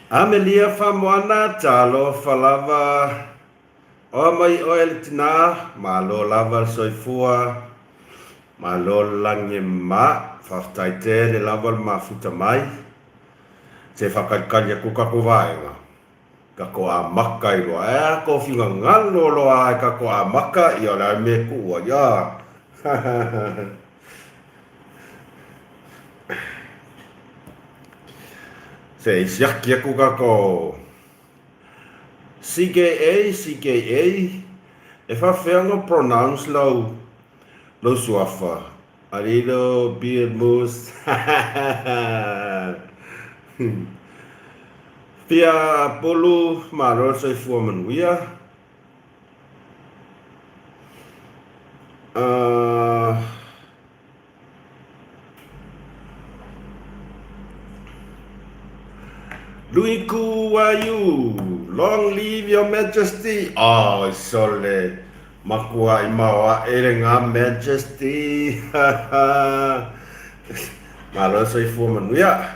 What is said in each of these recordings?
Amelia Famoana, Talo Falava, O mai o Elitina, Malo Lava Soifua, Malo Langema, Faftaite, de Lava Mafuta Mai, Te Fakakalia Kukakuvaenga, Kako a Maka i roa, e ko finga ngalo loa, kako a Maka i o la me kua, ya. Se isiaki a kukako, CKA, e whawhianga pronounce lo suafa. Arido beard moose. Pia polu maro sa fuaman wia. Luiku wayu, long live your majesty. Oh, sole. Makua imawa erenga majesty. Maro sa fuaman wia.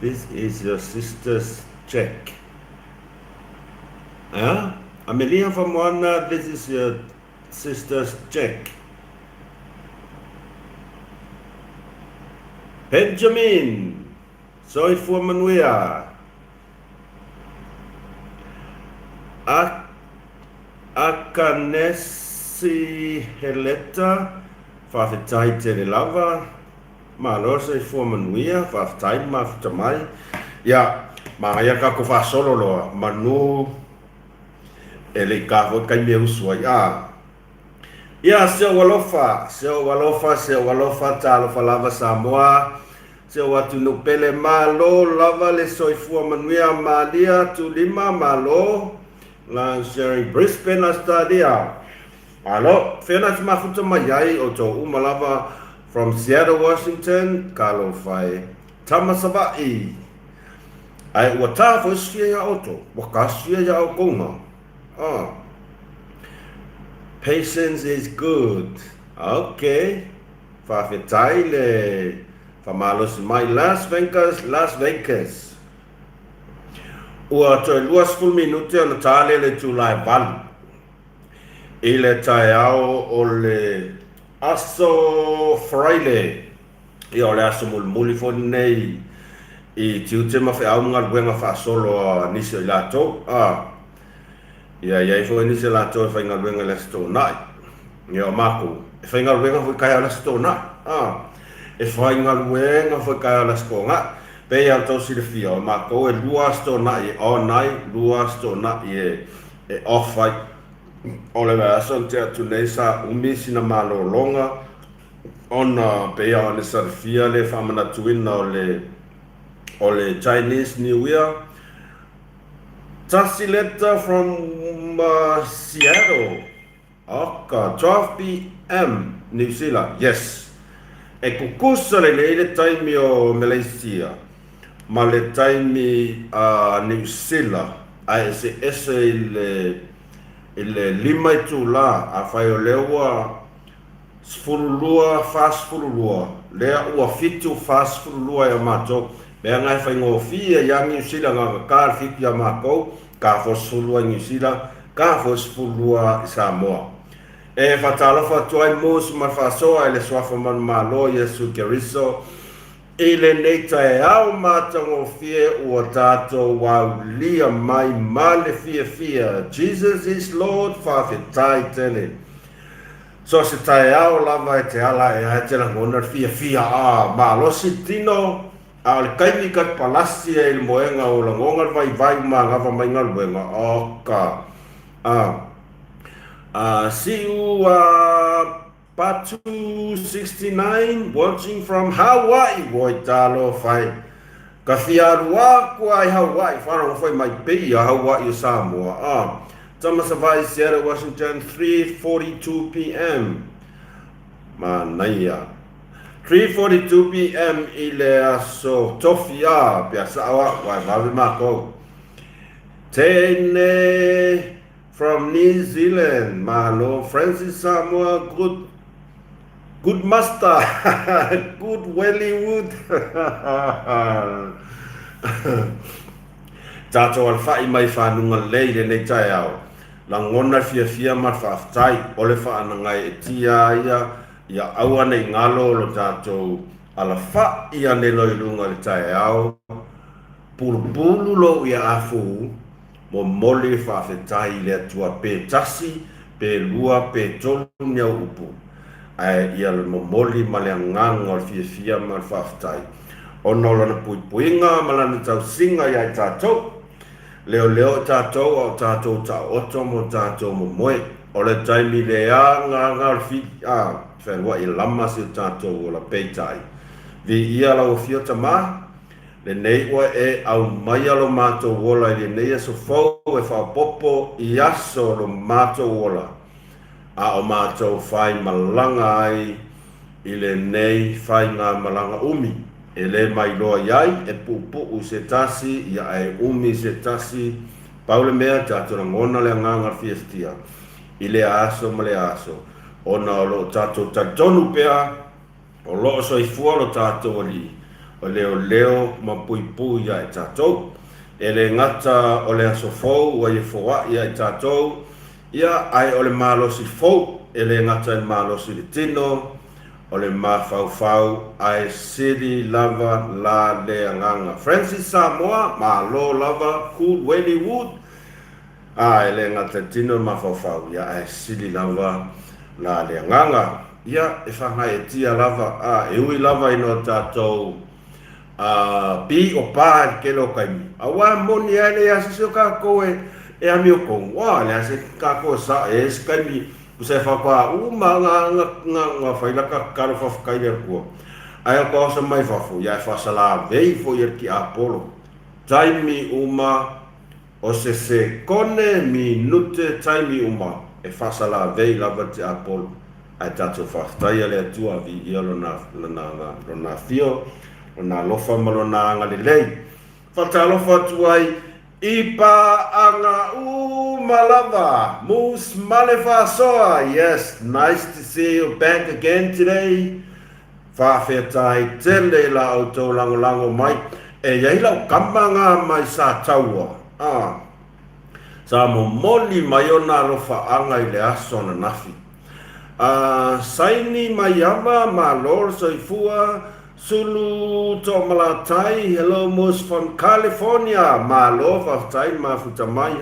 This is your sister's check. Huh? Amelia from one, this is your sister's check. Benjamin, soy for Manuia. Akanesi Heleta, Fafitai Telelava, Malo soy for Manuia, Fafitai Maftamai. Ya, Maya Kakofa Sololo, Manu Elikavo Kanyuswa. Ya, Seo Walofa, Talo Falava Samoa, Seo Watu Nupele Malo, Lava Le Soifua Manuia Malia, Tulima Malo, La sharing Brisbane Astadia. Malo, Fenas Mafuta Mayai, Oto Umalava from Seattle, Washington, Kalo Fai, Tamasabai. Ai wata fo sia ya oto, wakasia ya okonga. Patience is good. Okay. Fafetaile. Famalos mai Las Vegas. Ua toi 2 minute o na tale le tulai bal. Ile tai ao o le aso Friday. I o le aso mulmuli fo nei. I tiute ma fe au ngal wenga fa solo nisi lato. Ia fo nisi lato fa ngal wenga le sto nai. Ia mako. Fa ngal wenga fo kai la sto nai. E fa ngal wenga fo kai la sto ngai. Pe ia to si le fio mako e lua sto nai o nai, lua sto nai e off fight. Ole va son te tu nei sa umisi na malo longa. Ona pe ia ne sa fia le fa mana tuina o le Chinese New Year. Tassi letter from Seattle. 12 p.m. New Zealand. Yes. E kukusa le taimi o Malaysia. Ma le taimi New Zealand. Ai se ese ile lima i tula a fai o lewa sfululua fast fululua. Lea ua fitu fast fululua ya mato. Mea ngai whai ngō fia ya New Zealand ngā kār whiku ya mākou, ka fosfulua New Zealand, ka fosfulua Samoa. E whatalofa tuai mūsu mawhasoa e le swafa manu mālo Yesu Keriso, i le neita e au māta ngō fia ua tātou wau lia mai male fia. Jesus is Lord, whawhetai tele. So se tae au lava e te ala e haetela ngōna fia mālo si tino, a le kaimi kat palasi e il moenga o la ngonga vai ma ngava mai ngal moenga oka see you Patu 69 watching from Hawaii boy talo fai ka fiarua ko ai Hawaii faro foi mai pe a Hawaii Samoa tama savai Seattle Washington 3:42 p.m. Manaya 3:42 p.m. ile aso tofia piasa awa wa vavi mako. Tene from New Zealand, malo Francis Samoa, good master, good Wellywood. Tātou al whai mai whanunga leire nei tai au. La ngona fia ma whaftai, ole whaanangai e tia ia aua nei ngalo lo tātou ala wha ia ne loirunga le tai au. Pulu lo ia afu, mo moli whawhetai le atua pe tasi, pe lua, pe tolu niau upu. Ai ia le mo moli ma le nganga o fia ma whaftai. Ono lana puipuinga ma lana tau singa ia tātou. Leo tātou o tātou ta oto mo tātou mo moe. O le taimi le ngā fi whenua i lama si tātou o la peitai. Vi ia lau fio tamā, le nei ua e au mai alo mātou wola i le nei aso fau e whapopo i aso lo mātou wola. A o mātou whai malanga ai i le nei whai ngā malanga umi. E le mai loa iai, e pupu se tasi, ia e umi se tasi, paule mea tātou na ngona le nganga fiestia. I le aso ma le aso. Ona o lo tātou tatonu pea, o lo so i fua lo tātou ali. O leo ma puipu ia e tātou. E le ngata o le aso fau, wa i fua ia e tātou. Ia ai o le malosi fau, e le ngata i malosi le tino, o le mafau ai siri lava la le nganga. Francis Samoa, malo lava, cool Wellywood. Ai le ngata tino mafau, ia ai siri lava la le nganga. Ia e whanga e tia lava, e ui lava ino tātou pi o pā ke lo kaimi. Awa moni ale asisio ka koe e amio kong. Wa le ase ka koe sa e kaimi. Usai whakua nga whailaka karo whawhakai rea kua. Ai o kausa mai whafu, ia e whasala vei fo i ki Apollo. Taimi uma o se kone minute taimi uma e whasala vei lava te Apollo. Ai tātou whaftai ale atua vi ia lona fio, lona lofa ma lona anga le lei. Whatalofa tuai, ipa anga malava, Moose Malefasoa. Yes, nice to see you back again today. Whawhetai tele la auto lango mai. E iei lau kamanga mai sa taua. Sa mo moli mai ona rofa anga i le aso na nafi. Saini mai ama ma lor soifua. Sulu to malatai, hello Moose from California. Ma lo whawhetai ma futamai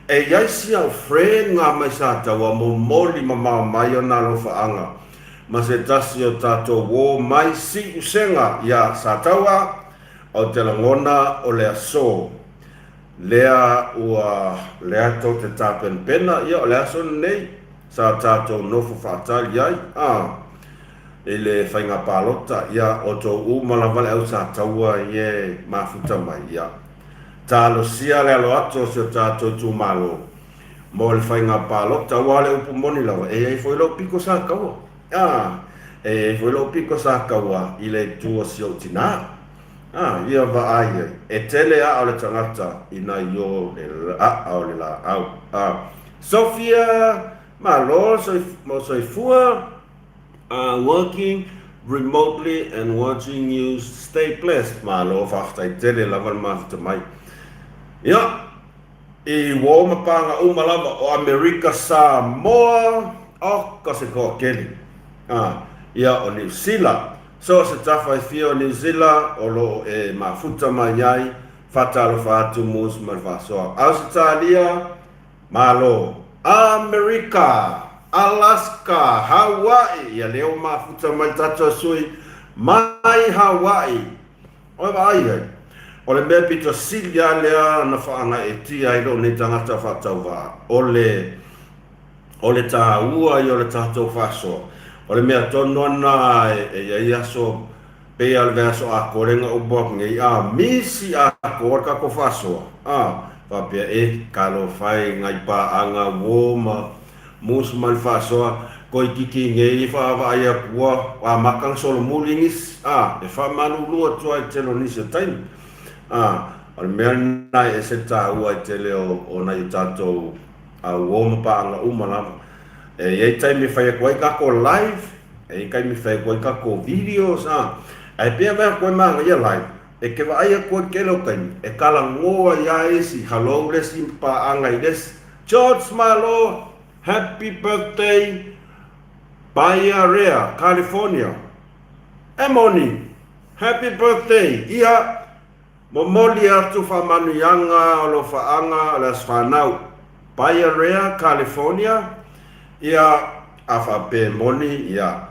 E yaisi au fre ngā mai sa taua mo moli ma mai o nā rofa anga. Ma se tasi o tātou wō mai si usenga ia sa taua o te langona o lea so. Lea ua lea tau te tāpen pena ia o lea so nei sa tātou nofu whātali ai. E le whainga pālota ia o tō umalawale au sa taua ie mafuta mai ia. Talo sia le alo ato se tātou tū malo. Mo le whainga pālota wale upu moni lawa. E foi lo piko sa kaua. E foi lo piko sa kaua i le tua si o tina. Ia va ai. E tele a o le tangata i na yo le a o le la au. Sofia malo so fua working remotely and watching you. Stay blessed malo whaftai tele lawan mafta mai. Ia, i wō mapanga umalava o Amerika Samoa, ka se koa keli. Ia o New Zealand. So se tawhai fia o New Zealand, o lo e mafuta mai ai, whatalo whātu Moose Malefasoa. Australia, malo. Amerika, Alaska, Hawaii, ia leo mafuta mai tato sui, mai Hawaii. Oi wa ai. O le mea pito silia lea na whaanga e tia i lo ne tangata whatau wā. O le tā ua i o le tātou whasoa. O le mea tono ana e aso pea le aso a korenga o bok ngai misi a kore kako whasoa. Whapea ka lo whai ngai pā anga wōma Moose Malefasoa koi kiki ngei whaava ai a kua a makang solo mulingis. E whamanu lua tua i telo nisi taimi. Al mea nai e se tā ua i te leo o nai tātou a wōma pa anga umalama. E iei taimi whai a kuai kako live e kai mi fai ko ka ko videos ai pe va ko ma ia live e ke va ia ko ke lo kai e kala ngoa ia isi hello le simpa anga ides George Malo happy birthday Bahia Rea California Emoni happy birthday ia momoli atu fa manuianga o lo faanga las fanau Bahia Rea California ia afa pe moni ia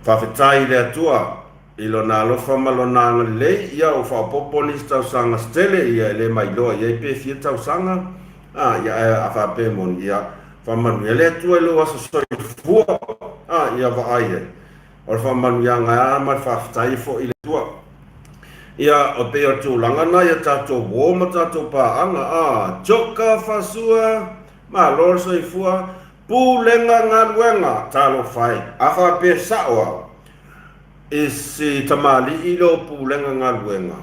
whawhetai lea tua i lo nā lofa malona le ia o whapoponi tausanga stele ia le mai loa ia i pe fia tausanga ia a whape moni ia whamanu ia lea tua i lo asa soi fua ia wa aie o whamanu ia ngā mai whawhetai fo i le tua ia o pe o tūlanga na ia tātou wōma tātou pāanga joka whasua ma lor soi fua pulenga ngaluenga talo fai afa pe sawa isi tamali ilo pulenga ngaluenga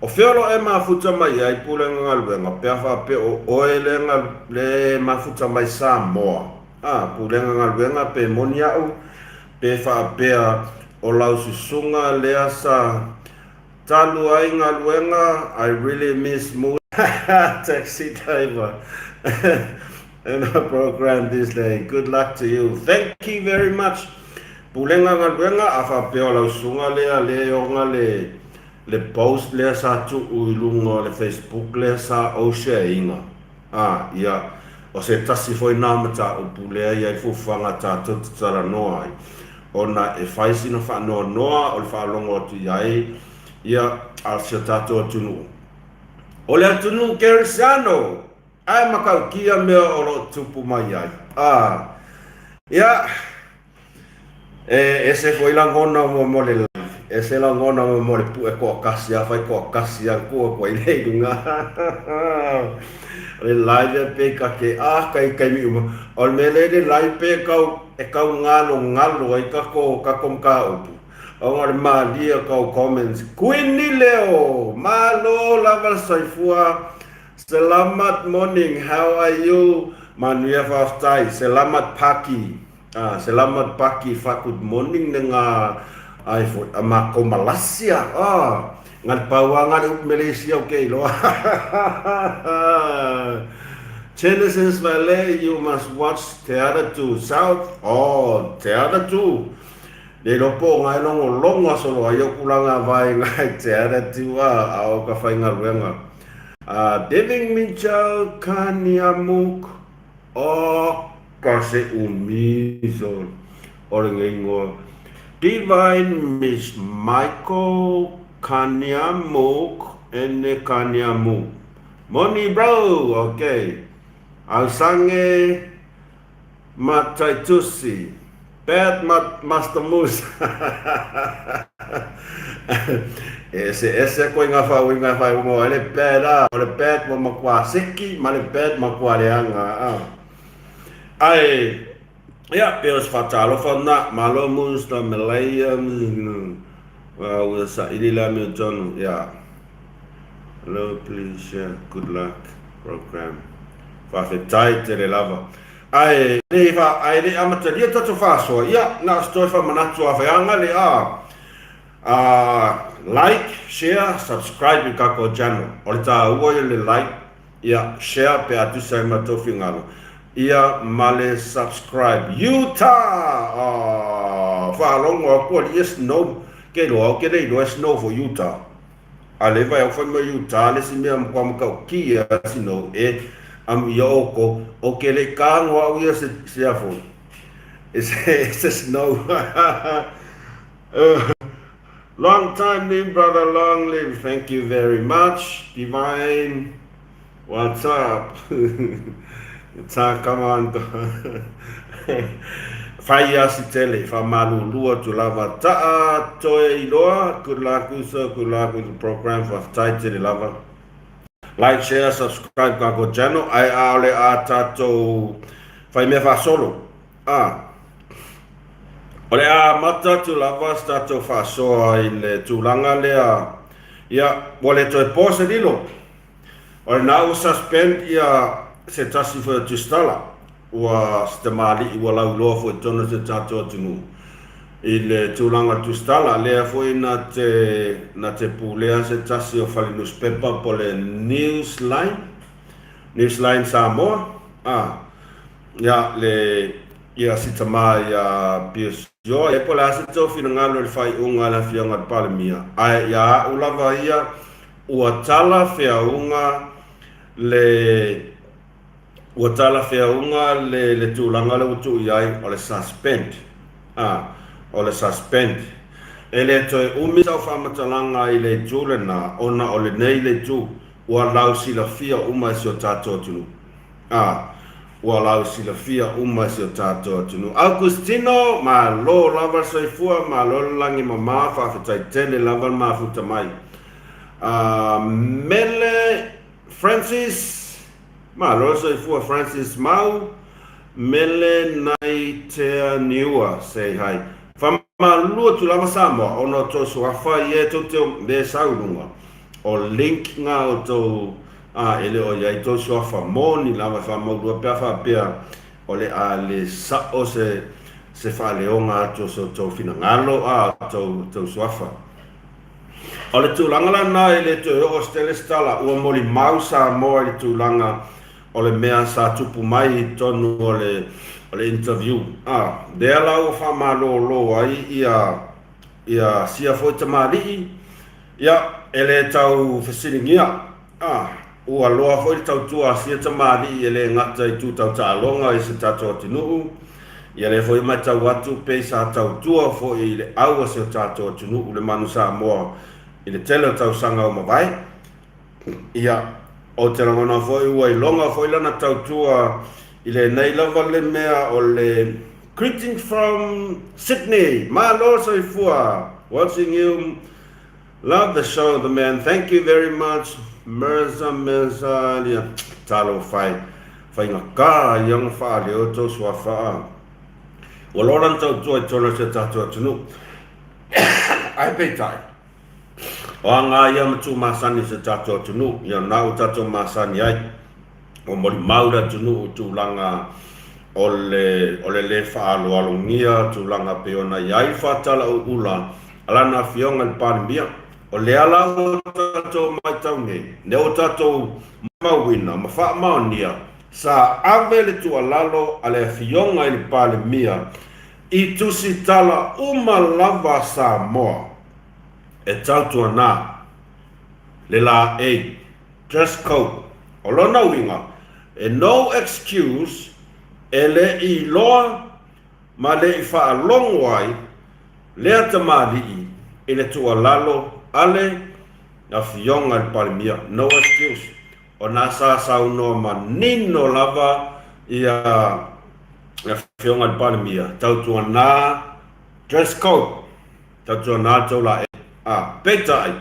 o feolo e mafuta mai ai pulenga ngaluenga pe afa pe o oelenga le mafuta mai Samoa pulenga ngaluenga pe moniau pe fa pe o lau susunga le asa talu ai ngaluenga I really miss mood taxi driver and our program this day. Good luck to you. Thank you very much. Pulenga ngaluenga afa peo lau sunga lea onga le post lea sa tu uilunga le Facebook lea sa o share inga. Ia o se tasi foi namata o pulea ia i fufanga tātou tara noa ai. Ona e whaisina whanoa noa o le whalongo atu iai ia al se tātou atunu. O le atunu Kerisiano. Ai makau kia mea o lo tupu mai ai. Ia, e se foi langona mo le live. E se langona mo le pu e koa kasi a whai koa kasi a kua koa i leidunga. Le live e pe ka ke kai mi uma. O le mele le live pe kau ngalo ai ka kom ka upu. O ngare maalia kau comments. Kuini leo, malo lava saifua. Selamat morning, how are you? Manuia Faftai, selamat pagi. Selamat pagi, good morning dengan iPhone. Mako Malaysia. Ngat bawangan up Malaysia okay lo. Genesis Valley, you must watch Theater 2 South. Theater 2. De lopo ngai longa solo ayo kulanga vai ngai Theater 2 au ka fai ngaruenga. Deving Mitchell Kaniamuk kasi umiso oringo Divine Miss Michael Kaniamuk ene Kaniamuk Moni bro, okay. Alsange Mataitusi Bad Master Moose ese ko inga fa mo le peda o le ped mo makwa siki ma le ped makwa leanga ai ya peos fatalo fa na malo mus da Malaya wa sa ilila mi John ya hello please share good luck program fa fetai te le lava ai le fa ai le amata dia to fa so ya na sto fa manatu fa anga le like, share, subscribe i kako channel. O le tā ua le like, ia share pe atu sai matofi ngalo. Ia male subscribe. Utah! Whaalongo a kua li snow. Ke loa ke rei loa snow for Utah. A le vai au whaima Utah, le si mea mkwa mkau kia sino am ia oko. O ke le kāngo au ia se afo. It's a snow. Long time name, brother, long live. Thank you very much. Divine, what's up? Come on. Faya si tele, fa malu lua tu lava ta'a toe iloa. Good luck with the program for title lava. Like, share, subscribe kako channel. Ai aole a tato fai me fa solo. Ole a mata tu lava stato fa soa il tulanga lea ia wale toi pose dilo. Ole na u suspend ia se tasi for tu stala. ua stamali ua lau loa fo tona se tato tunu i le tūlanga tustala lea foi na te pūlea se tasi o whali newspaper po le Newsline Samoa ia le ia sitama ia Piesio e po la se tau fina ngalo le whai unga la fianga le palemia ai ia ulava ia ua tala fea unga le tūlanga le utu iai o le suspend o le suspend e le toi umi tau whamatalanga i le tūlena ona o le nei le tū ua lau sila fia uma si o tātou tunu ua lau sila fia uma si o tātou tunu Augustino ma lo lava soifua ma lo langi mama whawhetai tele lava mafuta mai Mele Francis ma lo soifua Francis Mau Mele nai tea niua say hi Fama lua tu lava Samoa ono to suafa ye to te me saurunga o link nga o to ele o ia to suafa moni lava fama lua pa pia o le le sa o se fa leonga to so to fina ngalo to suafa o le tūlanga na ele to o stele stala o moli mausa mo le tūlanga o le mea sa tupu mai tonu o le interview dea lau wha lo ai ia sia foi tamari ia ele tau fesiringia ua loa foi tau tua sia tamari ele ngata i tu tau talonga i se tato tinu ia le foi mai tau atu pe sa tau tua foi le aua se tato tinu le manu Samoa i le tele tau sanga o mawai ia o te rangona foi ua i longa foi lana tau tua i le nei lava le mea o le greetings from Sydney malo soifua watching you love the show the man thank you very much Mirza lia talo fai ngaka yang fa le o to swafa o loran tau tua i tona se tatua tunu ai peitai o anga ia matu masani se tatua tunu ia nau tatua masani ai o mori maura tunu tūlanga o le whaalualungia tūlanga peona iai whatala o ula alana fionga le parimia o le ala o tatou mai taunge ne o tatou mawina ma wha maonia sa ave le tualalo a le fionga i le parimia i tusi tala uma lava Samoa e tautua nā le la dress code o lona winga e no excuse e le i loa ma le i whaalongo ai lea tamali i le tualalo ale na fionga i parimia no excuse o nā sāsau no ma nino lava i a fionga i parimia tautua nā dress code tautua nā taula peta ai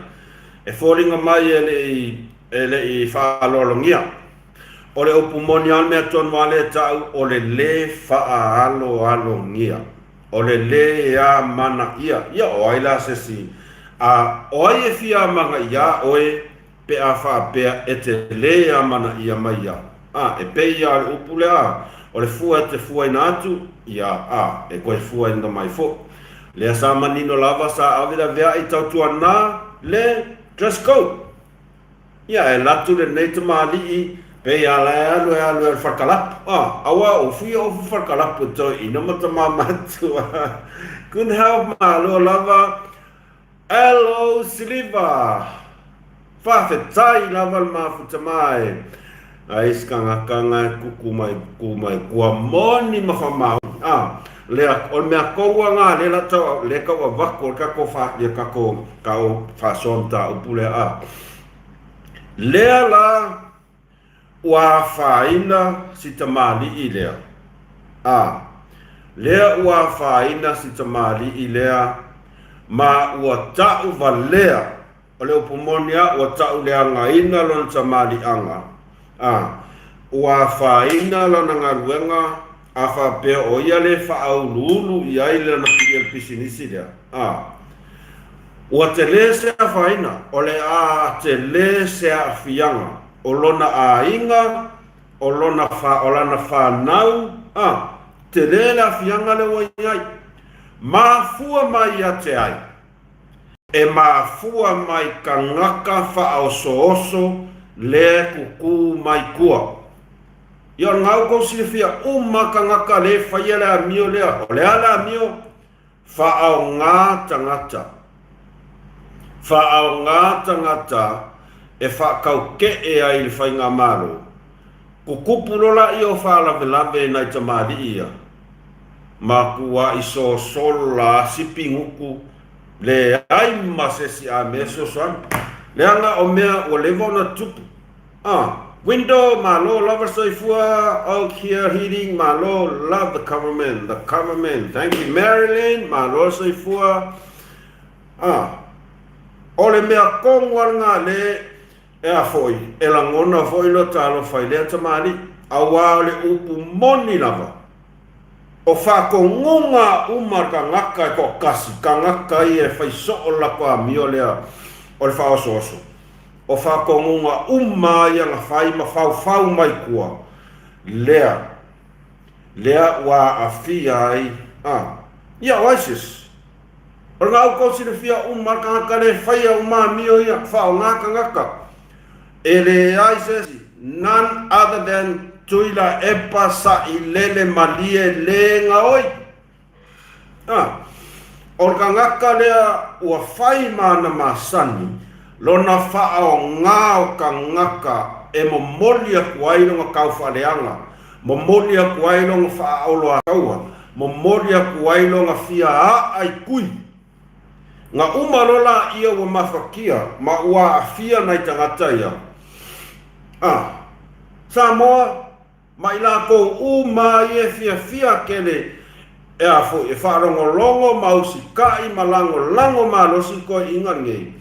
e fōringa mai e le i whaalolongia o le upumoni al mea tonu ale tau o le whaalolongia o le a mana ia o aila sesi o ai e fia manga ia oe pe a whaapea e te le a mana ia mai ia e pe ia le upule o le fua te fua ina atu ia e koe fua ina mai fo le sa manino lava sa avida vea i tautua nā le dress code ia e latu le nei tamali pe ia le alu e whakalap awa o fia o whakalap to ina matama matua couldn't help malo lava hello Silva whawhetai lava mafuta mai ais kanga kuku mai kua moni mawhamau lea o mea koua ngā le la tau le kaua wako kako wha le kako kau whasonta upule lea la ua whaina si tamali i lea lea ua whaina si tamali i lea ma ua tau va lea o le upumonia ua tau lea ngaina lon tamali anga ua whaina lona ngaruenga a whapea o ia le whaaululu i aile na ki el pisinisi lea ua te le se a whaina o le te le se a fianga o lona a inga o lona whanau te lela fianga le waiai. Mafua mai a te ai. E mafua mai ka ngaka whaoso-oso le kuku mai kua. Ia ngau kou silifia ka ngaka le whaia le amio lea. O le ala amio whaau ngā tangata. Whaau ngā tangata e whaakau ke e ai le whainga maro. Kukupulola i o whaalawe nai tamari ia. Ma kua iso sola sipinguku le ai masesi a meso san. Le anga o mea o levo na tupu. Window malo love soifua out here heating malo love the government. Thank you Marilyn malo soifua. Ole mea kongwal nga le e a foi e la ngona foi lo talo fai le tamari awa le upu moni lava. O whako ngunga umar ka ngaka ko kasi, ka ngaka i e whaiso o lako a mio lea o le whaoso oso. O whako ngunga umai a nga whai ma whau mai kua. Lea wa a fia ai. Ia oasis. O ngā au kousi le fia umar ka ngaka le whaia uma mio ia whao ngaka ngaka. E le oasis, none other than tuila epa sa ilele malie le ngaoi. O ka ngaka lea ua whai mana masani, lona whaao ngā o ka ngaka e momolia kuailonga kau whaleanga, momolia kuailonga whaaolo a kaua, momolia kuailonga fia a ai kui. Ngā umalola ia ua mawhakia, ma ua a fia nai tangata ia. Samoa, mai la ko uma e fia kele e a fo e wharongo longo mausi kai malango lango malosi ko ingangei.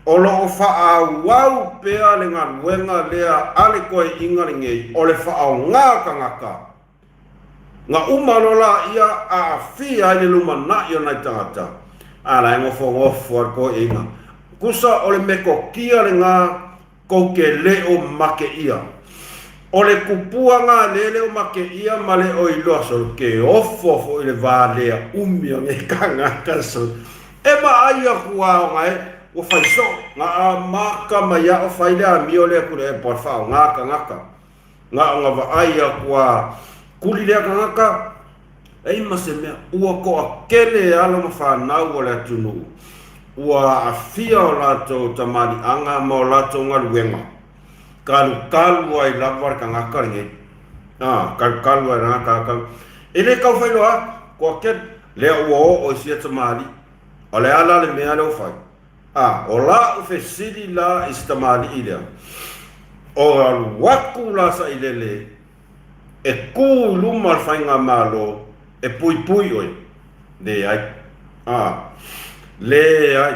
O lo wha wau pea le ngā ruenga lea ale ko ingangei o le wha ngā kangaka. Ngā umalola ia a fia le luma na ia nai tangata. Ala ngofo ar ko inga. Kusa o le meko kia le ngā kouke leo make ia. O le kupua ngā lele o make ia ma le o iloa so ke ofo i le vālea umia nge kangaka so. E ma aia kua o ngai o whaiso ngā a maka mai a o whailea mio lea kule e por whao ngā kangaka. Ngā o ngā wa aia kua kuli lea kangaka. E ima se mea ua ko a kele alo ma whanau o lea tunu. Ua a fia o lato tamari anga ma o lato ngaruenga. Kalu ai lapar ka ngakar nge. Kalu ai ngakar. Ele kau whai loa, kua ket lea ua o isia tamari. O le ala le mea leo whai. O la ufe siri la isi tamari ilea. O alu waku la sa ilele. E ku lumar whai ngā malo. E pui oi. Le ai. Le ai.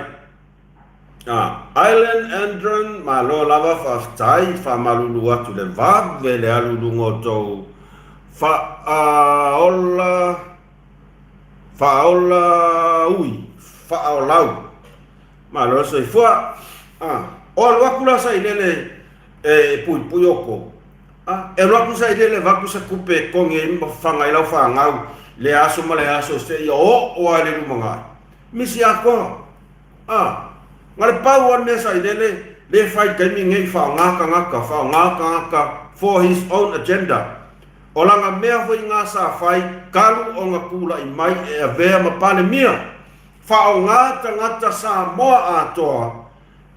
Island Andron malo lava whaftai wha malulu atu le vave le alulu ngotou whaolau malo so i fua o alwakula sa ilele e pui oko e alwakula sa ilele waku sa kupe konge imba whangailau whangau le aso ma le aso se i o ale lumangai misi ako ngale pau an mesa i le whai kaimi ngei whao ngaka for his own agenda. O langa mea hui ngā sa whai, kalu o ngā kula i mai e a vea ma pane mia. Whao ngata sa moa atoa,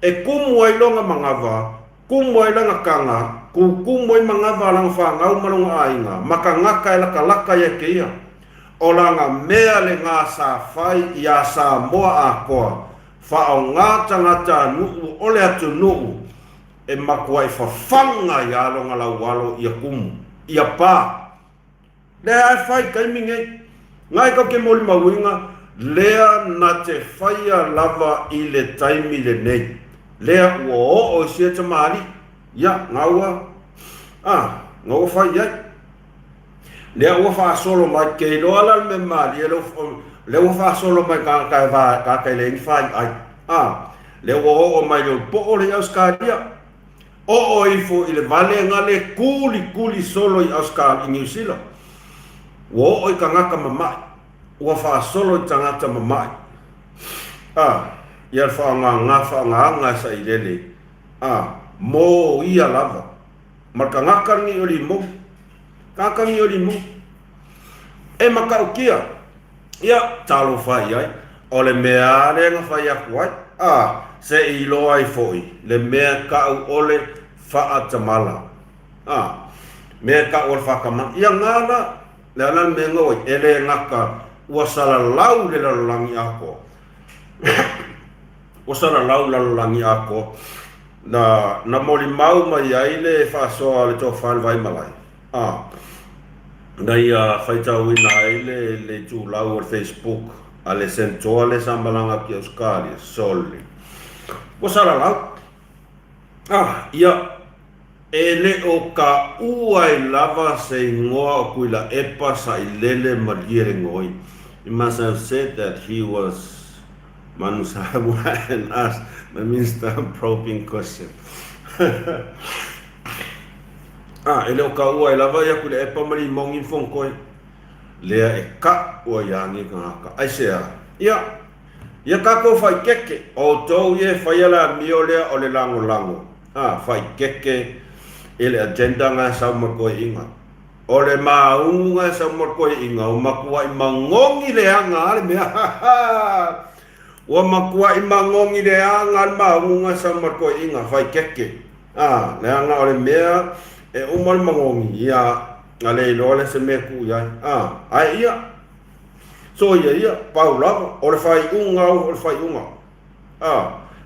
e kumu ai longa mangawa, kumu ai langa kanga, kumu ai mangawa langa whangau malunga ainga, maka ngaka e laka e ke ia. O langa mea le ngā sa whai i a sa moa akoa, whao ngata nuu ole atu nuu e makua i whawhanga i alonga lau walo i a kumu, i a pā. Lea ai whai kaimi ngei, ngai kau ke moli mawinga, lea na te whaia lava i le taimi le nei. Lea ua o sia te maari, ia ngaua, ngaua whai iai. Lea ua wha solo mai kei loala me maari, le ua wha solo mai ka kai le whai ai. Le ua o mai le po le Australia. O ifo i le vale ngale kuli solo i Australia i New Zealand. wo oi kangaka mamai ua whaasolo i tangata mamai ia whaanga sa i lele mo ia lava ma kangaka ngi o limo kangaka ngi o limo e maka ukia ia talo whai ai o le mea renga whai aku ai se i loa i foi le mea kau ole whaatamala mea kau ole whakamana ia ngana le anan me ngoi ele ngaka ua salalau le lalolangi ako ua salalau lalolangi ako na moli mau mai ai le whaasoa le tō whāle vai malai na ia whaitau ina ai le tūlau o Facebook a le sentoa le sambalanga ki Australia soli ua salalau ia ele o ka ua i lava se ingoa o kuila epa sa i lele maliere ngoi. He must have said that he was Manusabu and asked the minister probing question. Ele o ka ua i lava ia kuila epa mali mongi fongkoi. Lea e ka ua yangi ngaka. Aisea, ia kako fai keke o tau ye fai ala mio lea o le lango lango. Fai keke ele agenda nga sa makoi inga o le maungu nga sa makoi inga o makua i mangongi le anga ale mea o makua i mangongi le anga ale maungu nga sa makoi inga fai keke le anga o le mea e umal mangongi ia ale ilo le se mea ku ia ai ia so ia paulava o le fai unga o le fai unga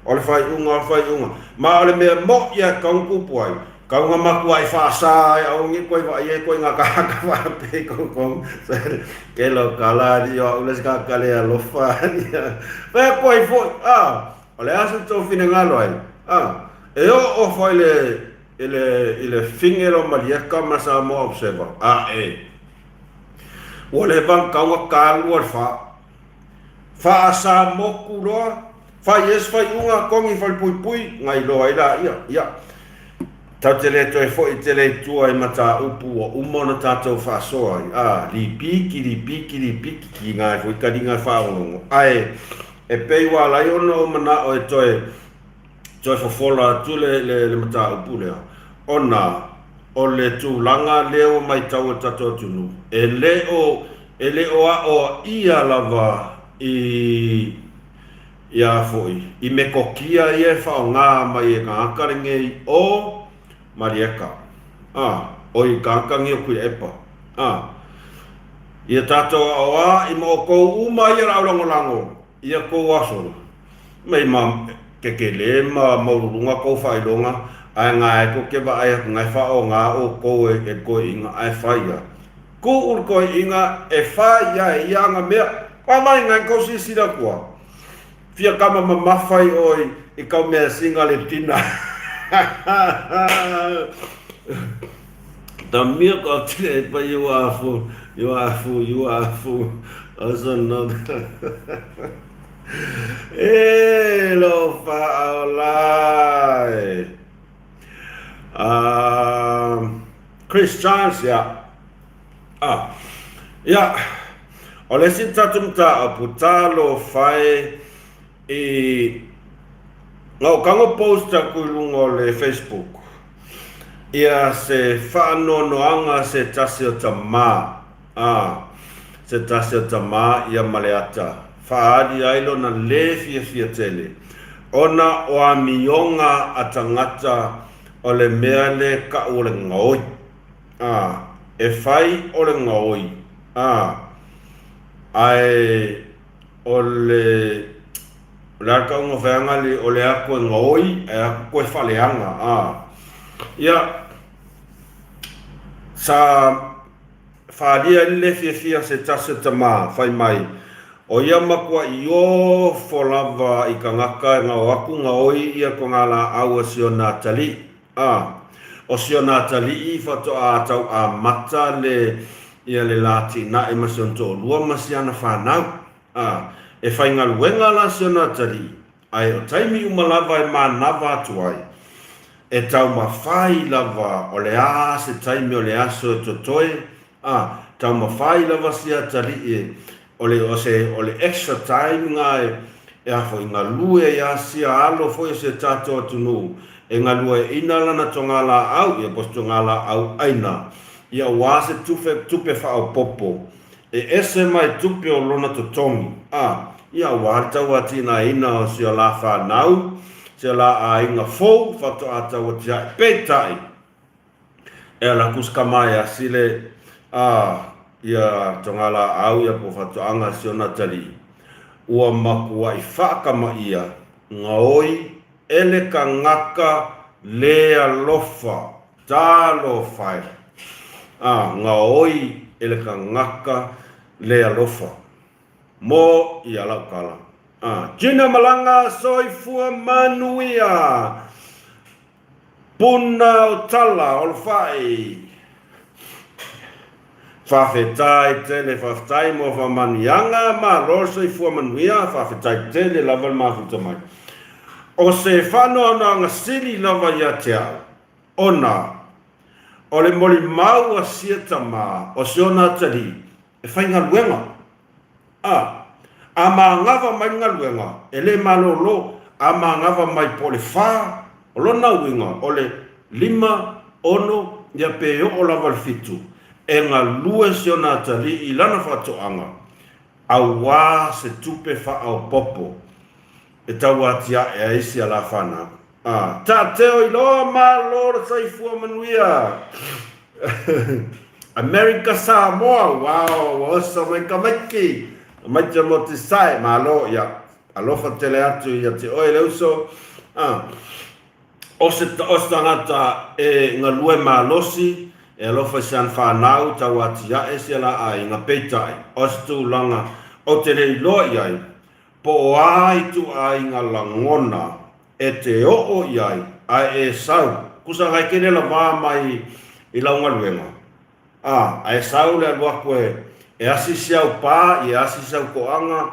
o le fai unga ma o le mea mo ia kaunkupu ai kau nga makua i whaasa ai au ngi koe wa ie koe ngā kahaka whape kong kelo kala di o ules kakale a lofa whea koe fo o le asu tō whina ngalo ai e o fai le fingero malieka masa mo observer o le bang kau nga kalu al whaasa moku roa fai unga kongi fai pui ngai loa ila ia tau te le toi fo i te le tua i mata upu o umona tātou whaasoa li piki ki ngai fo i ka ringa whaongo e pei wā lai ono o mana o e toi fofola tu le mata upu lea ona o le tūlanga leo mai tau e tātou tunu e leo a o ia lava ia foi i me kokia i e whaonga mai e ka akaringe o Marieka. Oi kankangi o kui epa. Ia tātou awa i mo kou uma i rau lango. Ia kou aso. Mei ma kekele ma maurunga kou whailonga. Ai ngā e ko ke wa ai ngai whao ngā o kou e koe inga ai whaia. Ko ur koe inga e whaia e ianga mea. Pamai ngai kou sisira kua. Fia kama mamawhai oi i kau mea singa le tina. The milk of today, but you are full. Also not. Hello, Faolai. Chris Chance, yeah. Oleh si tatum ta aputalo fai ngau kango post aku lungo le Facebook ia se whaanonoanga se tasi o tama se tasi o tama ia maleata whaadi ailo na le fia tele ona o a mionga a tangata o le mea le ka o le ngoi e whai o le ngoi ai o le Laka unga whaanga li o le ako ngoi e ako koe whaleanga ia sa whaadia le fia se tasa tama whai mai o ia makua i o wholava i ka ngaka ngā waku ngoi ia ko ngā la aua si o nā tali o si o nā tali i whato a tau a mata le ia le lati na e masi on tō lua masi ana whanau e whai ngā luenga la si o nā tari ai o taimi umalava e mā nawa atu ai e tau ma whai lava o le a se taimi o le aso e totoe tau mawhai lava sia tari e, ole extra time ngai, e afo i ngā lue ia sia alo fo i se tato atunu, e ngā lue ina lana tongala au, ia pos tongala au aina, ia wase tupe whao popo, e ese mai tupe o lona to tongi, ia wātau atina ina o sia la whanau, sia la a inga fōu, whato atau atia e pētai, e la kuskamai a sile, ia tongala au ia po whato anga siona tali, ua maku ai whakama ia, ngā oi, ele ka ngaka lea lofa, tālo whai, ngā oi, ele ka ngaka lea lofa, mo ia lau kala. Jina malanga soi fua manuia, puna o tala o whai, whawhetai tele, whawhetai mo whamanianga, ma rosa i fua manuia, whawhetai tele lava mafuta mai. O se whanoa na ngā siri lava ia te au, ona, o le mori mau a sieta mā, o se ona tari, e whainga luenga. A mā ngava mai ngā luenga, e le malolo, a mā ngava mai po le whā, o lona winga, o le 5, 6, ia pe o lava le fitu. E ngā lue se ona tari i lana whatoanga, a wā se tupe wha au popo, e tau atia e aisi a la whana. Ta teo i loa mā lora sai fua manuia. America Samoa, wow, osa mai ka maiki. Maita mo te sai, mā lo, ia, alofa tele atu, ia te oe leuso. O se tangata e ngā lue mā losi, e alofa sian whanau, tau atia e se la ai, ngā peitai, o se tū langa, o te rei loa iai, po o ai tu ai ngā langona, e te o iai, ai e sau, kusa kai kene la wā mai i launga luenga. Ai sau le alua koe, e asi siau pā, e asi siau koanga,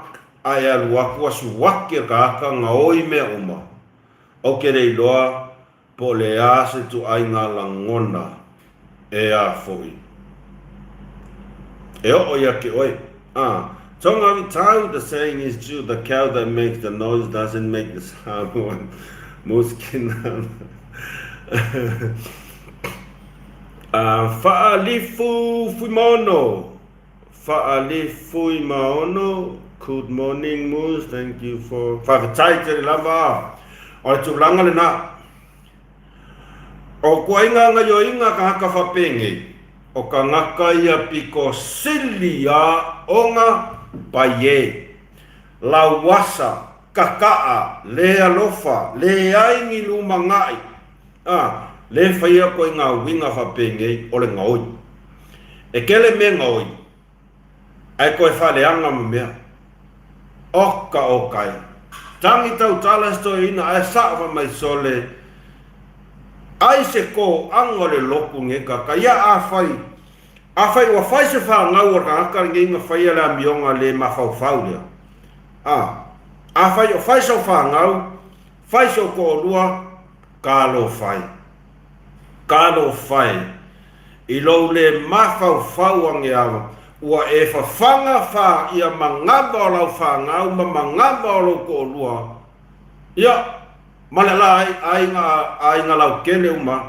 ai alua koe suwake ka aka ngā oi mea uma. O ke rei loa, po le ase tu ai ngā langona, e a fōi. E o ia ke oi. Tonga vi tau, the saying is true, the cow that makes the noise doesn't make the sound when muskin. Fa'alifu fuimono. Fa'alifu imaono. Good morning, Moose. Thank you for... Whakatai te lava. O le tūlanga le nā. O kua inga yo inga ka haka whapenge. O ka ngaka ia piko sili a onga paie. Lawasa, kakaa, le alofa, le aingi luma ngai. Le whaia koe ngā winga whapenge o le ngaoi. E kele me ngaoi. Ai koe whaleanga ma mea. Oka okai. Tangi tau tala sto ina ai sa'wa mai sole. Ai se ko anga le loku ngeka ka ia a whai. A whai wa whai se wha ngau o ka haka nge inga whai ala mionga le mawhau whau lea. A whai o whai so wha ngau, whai so ko lua, ka lo whai. Ka lo whai. I lo le mawhau whau ange awa. Ua e whawhanga wha ia mangamba o lau wha ngau, ma mangamba o lau ko lua. Ia. Mana la ai ngā lau kele uma,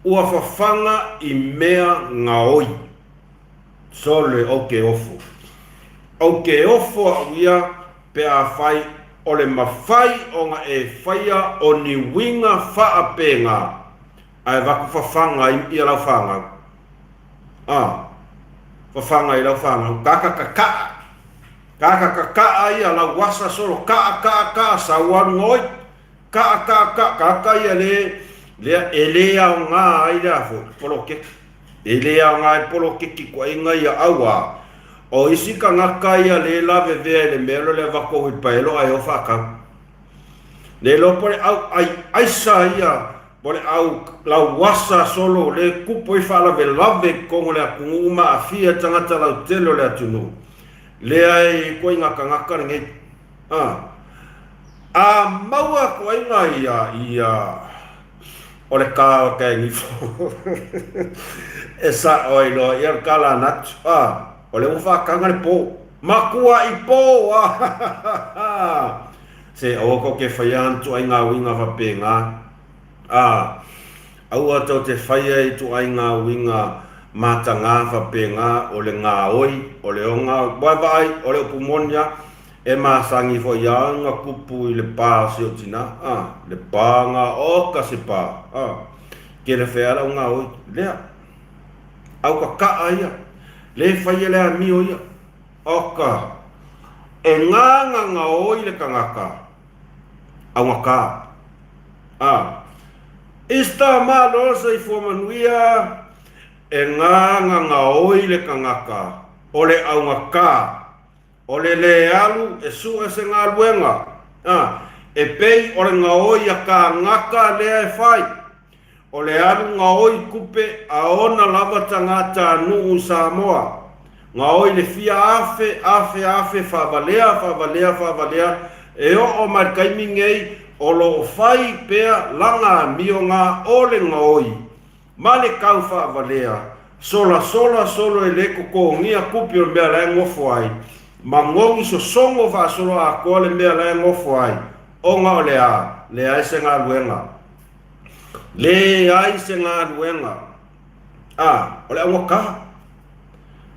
ua whawhanga i mea ngaoi. Sole o ke ofo. O ke ofo a uia pe a whai o le mawhai o ngā e whaia o ni winga wha penga. Ai waku whawhanga i lau whanga. Whawhanga i lau whanga. Kaka kakaa. Kaka kakaa i a lau wasa solo. Kaa sa wanu oi. Ka ia le elea o ngā ai rea fo, poloke. Elea o ngā ai poloke ki kua inga ia aua. O isi ka ngaka ia le lawe vea le melo le wako hui paelo ai o whakau. Le lo pole au ai sa ia, pole au lau wasa solo le kupo i whala ve lawe kongo le akungu uma a fia tangata lau telo le atunu. Le ai kua inga ka ngaka ringe. A maua ko inga ia o le ka o kai ni fo e sa o ilo ia kala nat o le ufa kanga le po makua i po se o ko ke faian tu ai nga winga fa penga au ato te faia i tu ai ngā winga mata ngā whapenga o le ngā oi, o le onga waiwai, o le upumonia e māsangi fo ia ngā kupu i le pā se o tina le pā ngā oka se pā ke le wheara o ngā oi lea au ka kaa ia le faia lea mio ia oka e ngā oi le kangaka au ngā kā Ista malo sa ifomanuia e ngā oi le kangaka o le aunga ka o le alu e su e se ngā luenga e pei o le ngā oi a ka ngaka lea e whai o le alu ngā oi kupe a ona lava tangata nuu Samoa ngā oi le fia afe whavalea e o markaimi ngei o lo fai pea langa mio ngā ole ngoi ma le kau whaavalea sola solo e leko ko ngia kupi o mea lai ngofo ai ma ngongi so songo wha solo a ko le mea lai ngofo ai o ngā le ai se ngā luenga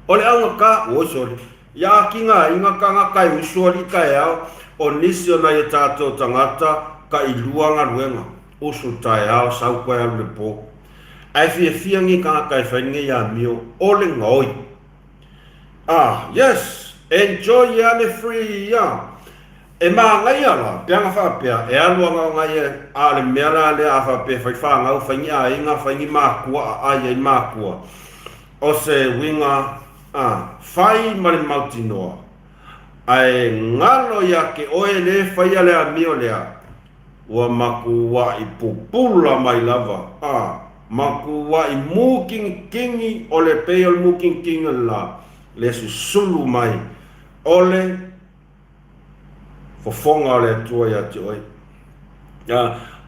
o le aunga ka o soli ia ki ngā inga ka ngā kai usoli kai au o nisi o na i tātou tangata ka i luanga luenga usu tai au sau koe alu le pō ai fia ngi ka kai whainga ia mio o le ngoi yes enjoy ya me free ya e mā ngai ala peanga whapea e aluanga o ngai a le mea le a whapea whai whanga au whaingi a inga whaingi mākua a ia i mākua o se winga whai mare mauti noa ai ngalo ya ke oe le whaia lea mio lea ua maku wa i pupula mai lava maku wa i muking kingi o le peo muking kingi la le susulu mai ole fofonga le tua ya te oi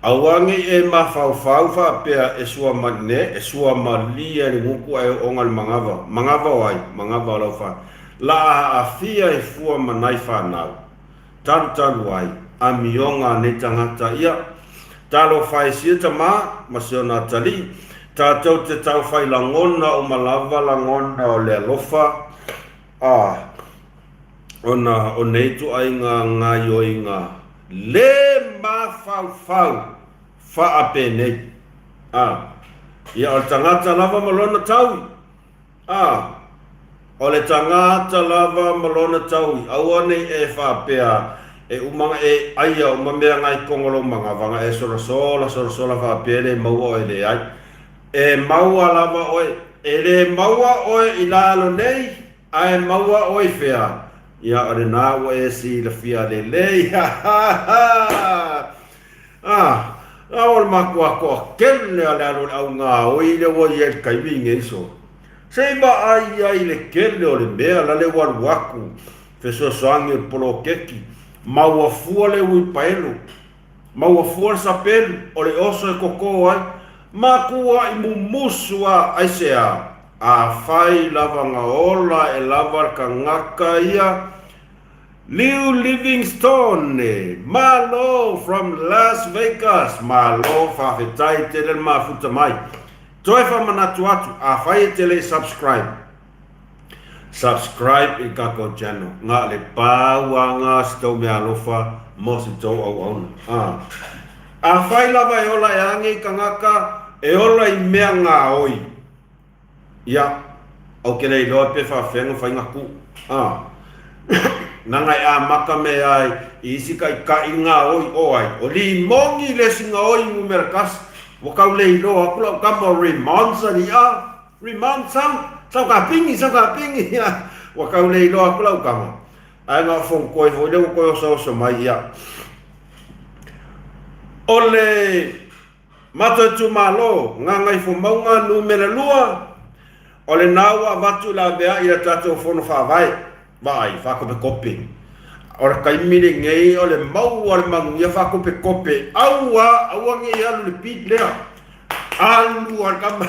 awangi e ma fau pea e sua mane e sua malia ni muku ai ongal mangava lau fa la afia e fua manai whanau taru ai a mionga ne tangata ia talo fai sieta ma siona tali tātou te tau whai langona o malava langona o le alofa o neitu ai ngā ioinga le ma fau whaape nei ia o tangata lava malona taui o le tangata lava malona taui aua nei e whaapea e umanga e aia o mamea ngai kongolo mangavanga e sola whaapea le maua o le ai e maua lava oe e le maua oe i lalo nei a e maua oe whea ia o le nāua e si la fia le lei o le makua koa kele a le alo au ngā oi le ua i e kaiwinge iso sei ma ai le kele o le mea la le waluaku fesoasoangi o polo keki maua fua le ui paelu maua fua le sapelu o le oso e koko ai makua i mumusua aisea a fai lava ngaola e lava ka ngaka ia Liu Livingstone malo from Las Vegas malo whawhetai te le mafuta mai toi whamanatu atu a fai te le subscribe i kako channel ngā le pāwanga stau mea alofa mo si tau au auna a fai lava e ola e angi ka ngaka e ola i mea ngā oi ia au kele i loa pe whawhenga whai ngaku nangai a maka me ai i isi kai ka i ngā oi oai o li mongi le si ngā oi mu merakas wakau le i loa kula kamo rimonsa ni rimonsa Sao ka pingi wakau le i loa kula kamo ai ngā fong koi fo leo koi oso mai ia ole mata tu malo ngai fo maunga numera lua ole nawa watu la bea i tato fono vai whako pe kope ora kai mire ngei ole mau ole mangu ia whako pe kope aua ngi alu le pit lea Aluar kama.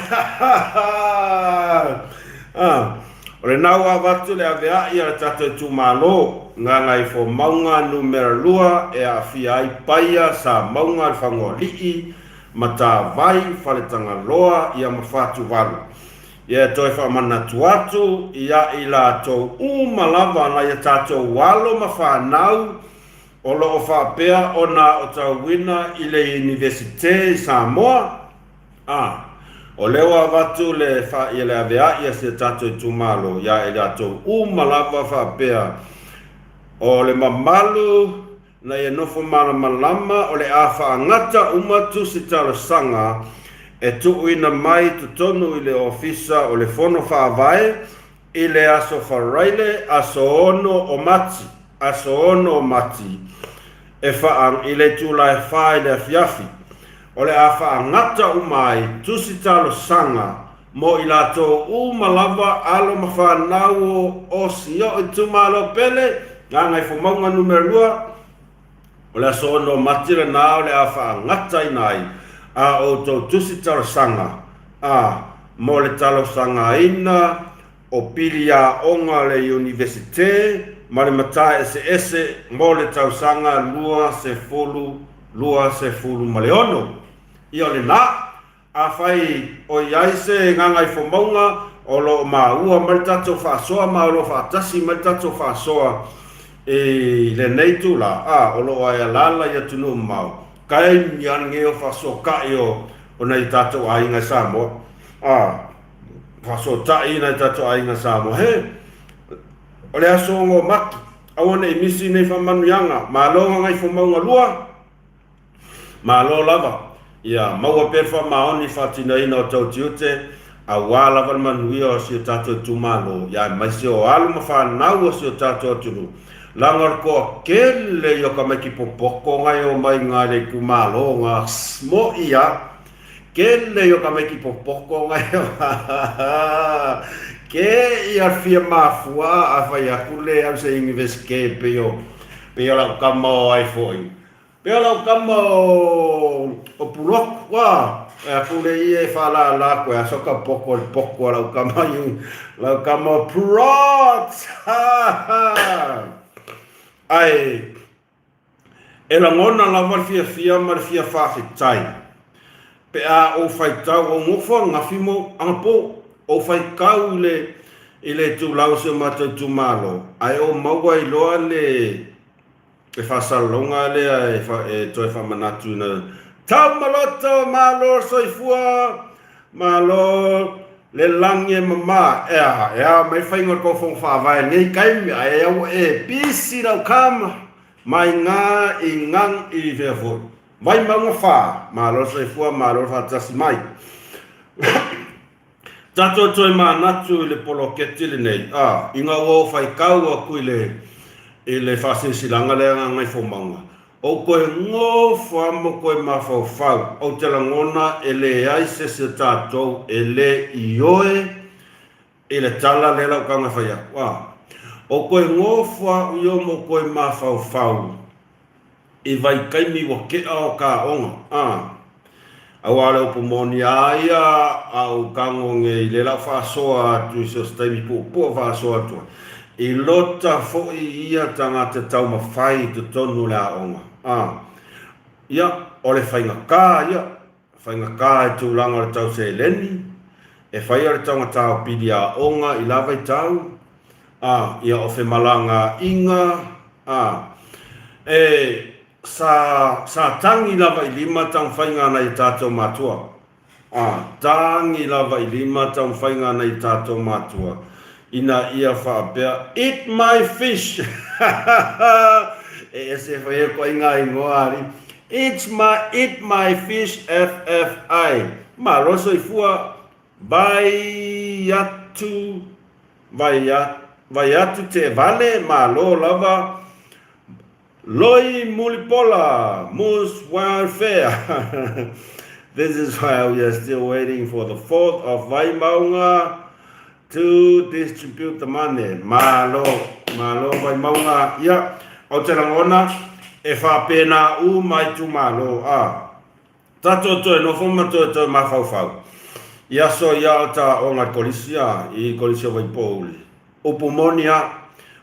Ole naua watu le avea ia tato tumalo nga ngai fo maunga numero lua e a fiai paia sa maunga al fango lii mata vai faletanga loa ia mafatu walu. Ia toi fa manatu atu ia ila to umalava na ia tato walo mafanau o lo fa pea ona o tawina ile Universite Samoa. O lewa watu le fa ile avea ia se tato tumalo ia ila to umalava fa pea o le mamalu na ia nofo malama o le afa ngata umatu si talo sanga e tuuina mai tutonu i le ofisa o le fono whaavae i le aso wharaile aso ono o mati e whaang i le tūlai whae le afiafi o le a whaangata umai tusi talo sanga mo i lato umalawa alo mawhanau o sio i tumalo pele ngā ngai whumaunga numero 2 o le aso ono mati le nā o le a whaangata i nai a o tau tusi talo sanga mo le talo sanga ina o pili a onga le Universite ma le mata ese mo le tau sanga lua se fulu ma le ono i o le na a fai o iaise ngangai fo maunga o lo maua ma le tato whaasoa ma o lo whaatasi ma le tato whaasoa e le neitu la o lo ai alala ia tunu mau kai mian ngeo faso kaio ona i tato ainga Samoa faso tai na tato ainga Samoa he ole aso ngo maki awana i misi nei famanu yanga malo ngai fo maunga lua malo lava ia maua perfa maoni fatina ina o tau tiute a wala van manuia o si tato tumalo ia maisi o alu mawhanau o si tato tunu langar ko kele yo ka meki popoko ngai o mai ngare kumalo nga smo ia kele yo ka meki popoko ngai ke ia fia mafua a fai akule am se ingiveske peo la kamo ai foi peo la kamo o pulok wa pule ie fala la ko soka poko la kamo prot ai ela ngona la fia mar fia fafitai pe a o fai tau o mofo ngafimo anpo o fai kau ile tu lau se mata tu malo ai o maua i loa le fa salonga le e toi fa manatu na tau maloto malo soifua malo le lange mama mai fai ngor ko fong fa vai nei kai e pisi la kama mai nga ingang i vevo vai manga fa malo soifua malo fa tas mai tato toi manatu le poloketi le nei inga o fai kau aku ile fa silanga le ngai fo manga o koe ngofu amo koe mawhauwhau o te langona ele aise se tātou ele ioe ele tala le lau kanga whaia o koe ngofu au iomo koe mawhauwhau i vai kaimi wa ke ao ka onga au ale upo moni aia au kangonge i le lau whaasoa tu se staimi pua whaasoa tua i lota fo i ia tangata tau mawhai te tonu le a onga ia o le whainga kā e tūlanga o le tau se leni e whai o le taunga tau pidi a onga i lawai tau ia o whe malanga inga sa tangi lava i lima tau whainga na i tātou matua tangi lava i lima tau whainga na i tātou matua ina ia whaapea eat my fish e se whaia ko inga ingoari eat my fish FFI ma roso i fua vai atu te vale ma lo lava loi mulipola mus welfare this is why we are still waiting for the 4th of Vaimaunga to distribute the money malo Vaimaunga ia o te langona e whapena mai tu malo tato to no foma to ma fau ia so ia ta o nga kolisia I kolisia vai pole o pomonia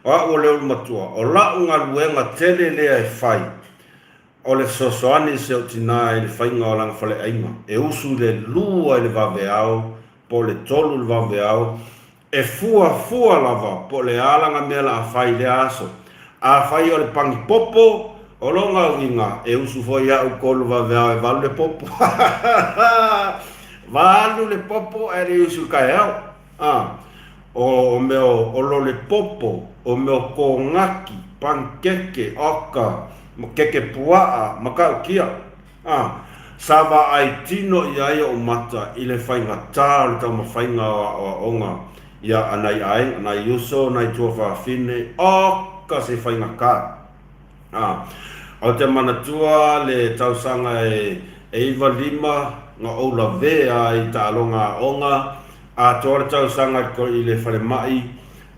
o le matua o la unga luenga tele le ai fai o le sosoani se o tina I le whainga o langa whale ainga e usu le lua I le vaveao po le tolu le vaveao e fua lava po le alanga mea la a whai le aso a whai o le pangi popo o longa winga e usu foi a u kolu vaveao e valu le popo valu le popo e le usu kai au o meo o lo le popo o meo ko ngaki pankeke oka keke puaa makau kia sava ai tino ia o mata I le whainga tā le tau ma whainga o onga ia anai ai anai uso nai tua whawhine oka se whainga kā o te manatua le tausanga e iwa lima nga oula vea I ta alonga onga a tōre tausanga ko I le whare mai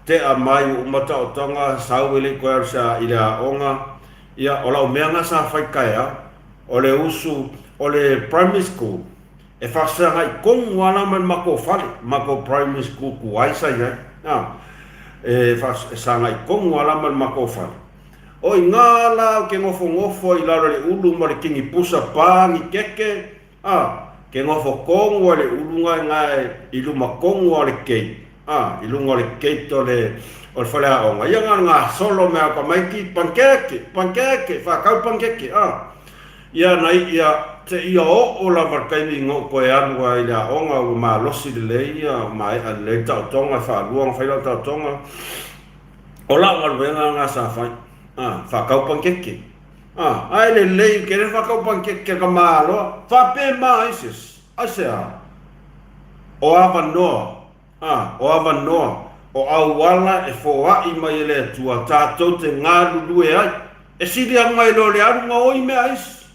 te a mai umata o tonga sauwele ko arsa I le a onga ia ola o mea nga sa whaikaya o le usu o le primary school e whasanga I kongu ala man mako whale mako primary school ku aisa ia e whasanga I kongu ala man mako whale o I ngala ke ngofo I lara le ulu ma le kingi pusa pāngi keke ke ngofo kongu le ulunga ngai I luma kongu le kei I lunga le kei to le o le whale a onga ia ngā solo mea ka maiki pankeke whakau pankeke ia nei ia te ia o la varkaimi ngo ko e anu ai la onga o ma losi de le ia mai a le tau tonga fa luang fa tau tonga o la ngal venga nga sa fa fa kau pankeke ai le ke le fa kau pankeke ka malo fa pe ma isis asa o ava no o au wala e fo wa I mai le tua tatou te ngalu lue ai e sili a mai lo le aru ngoi me ais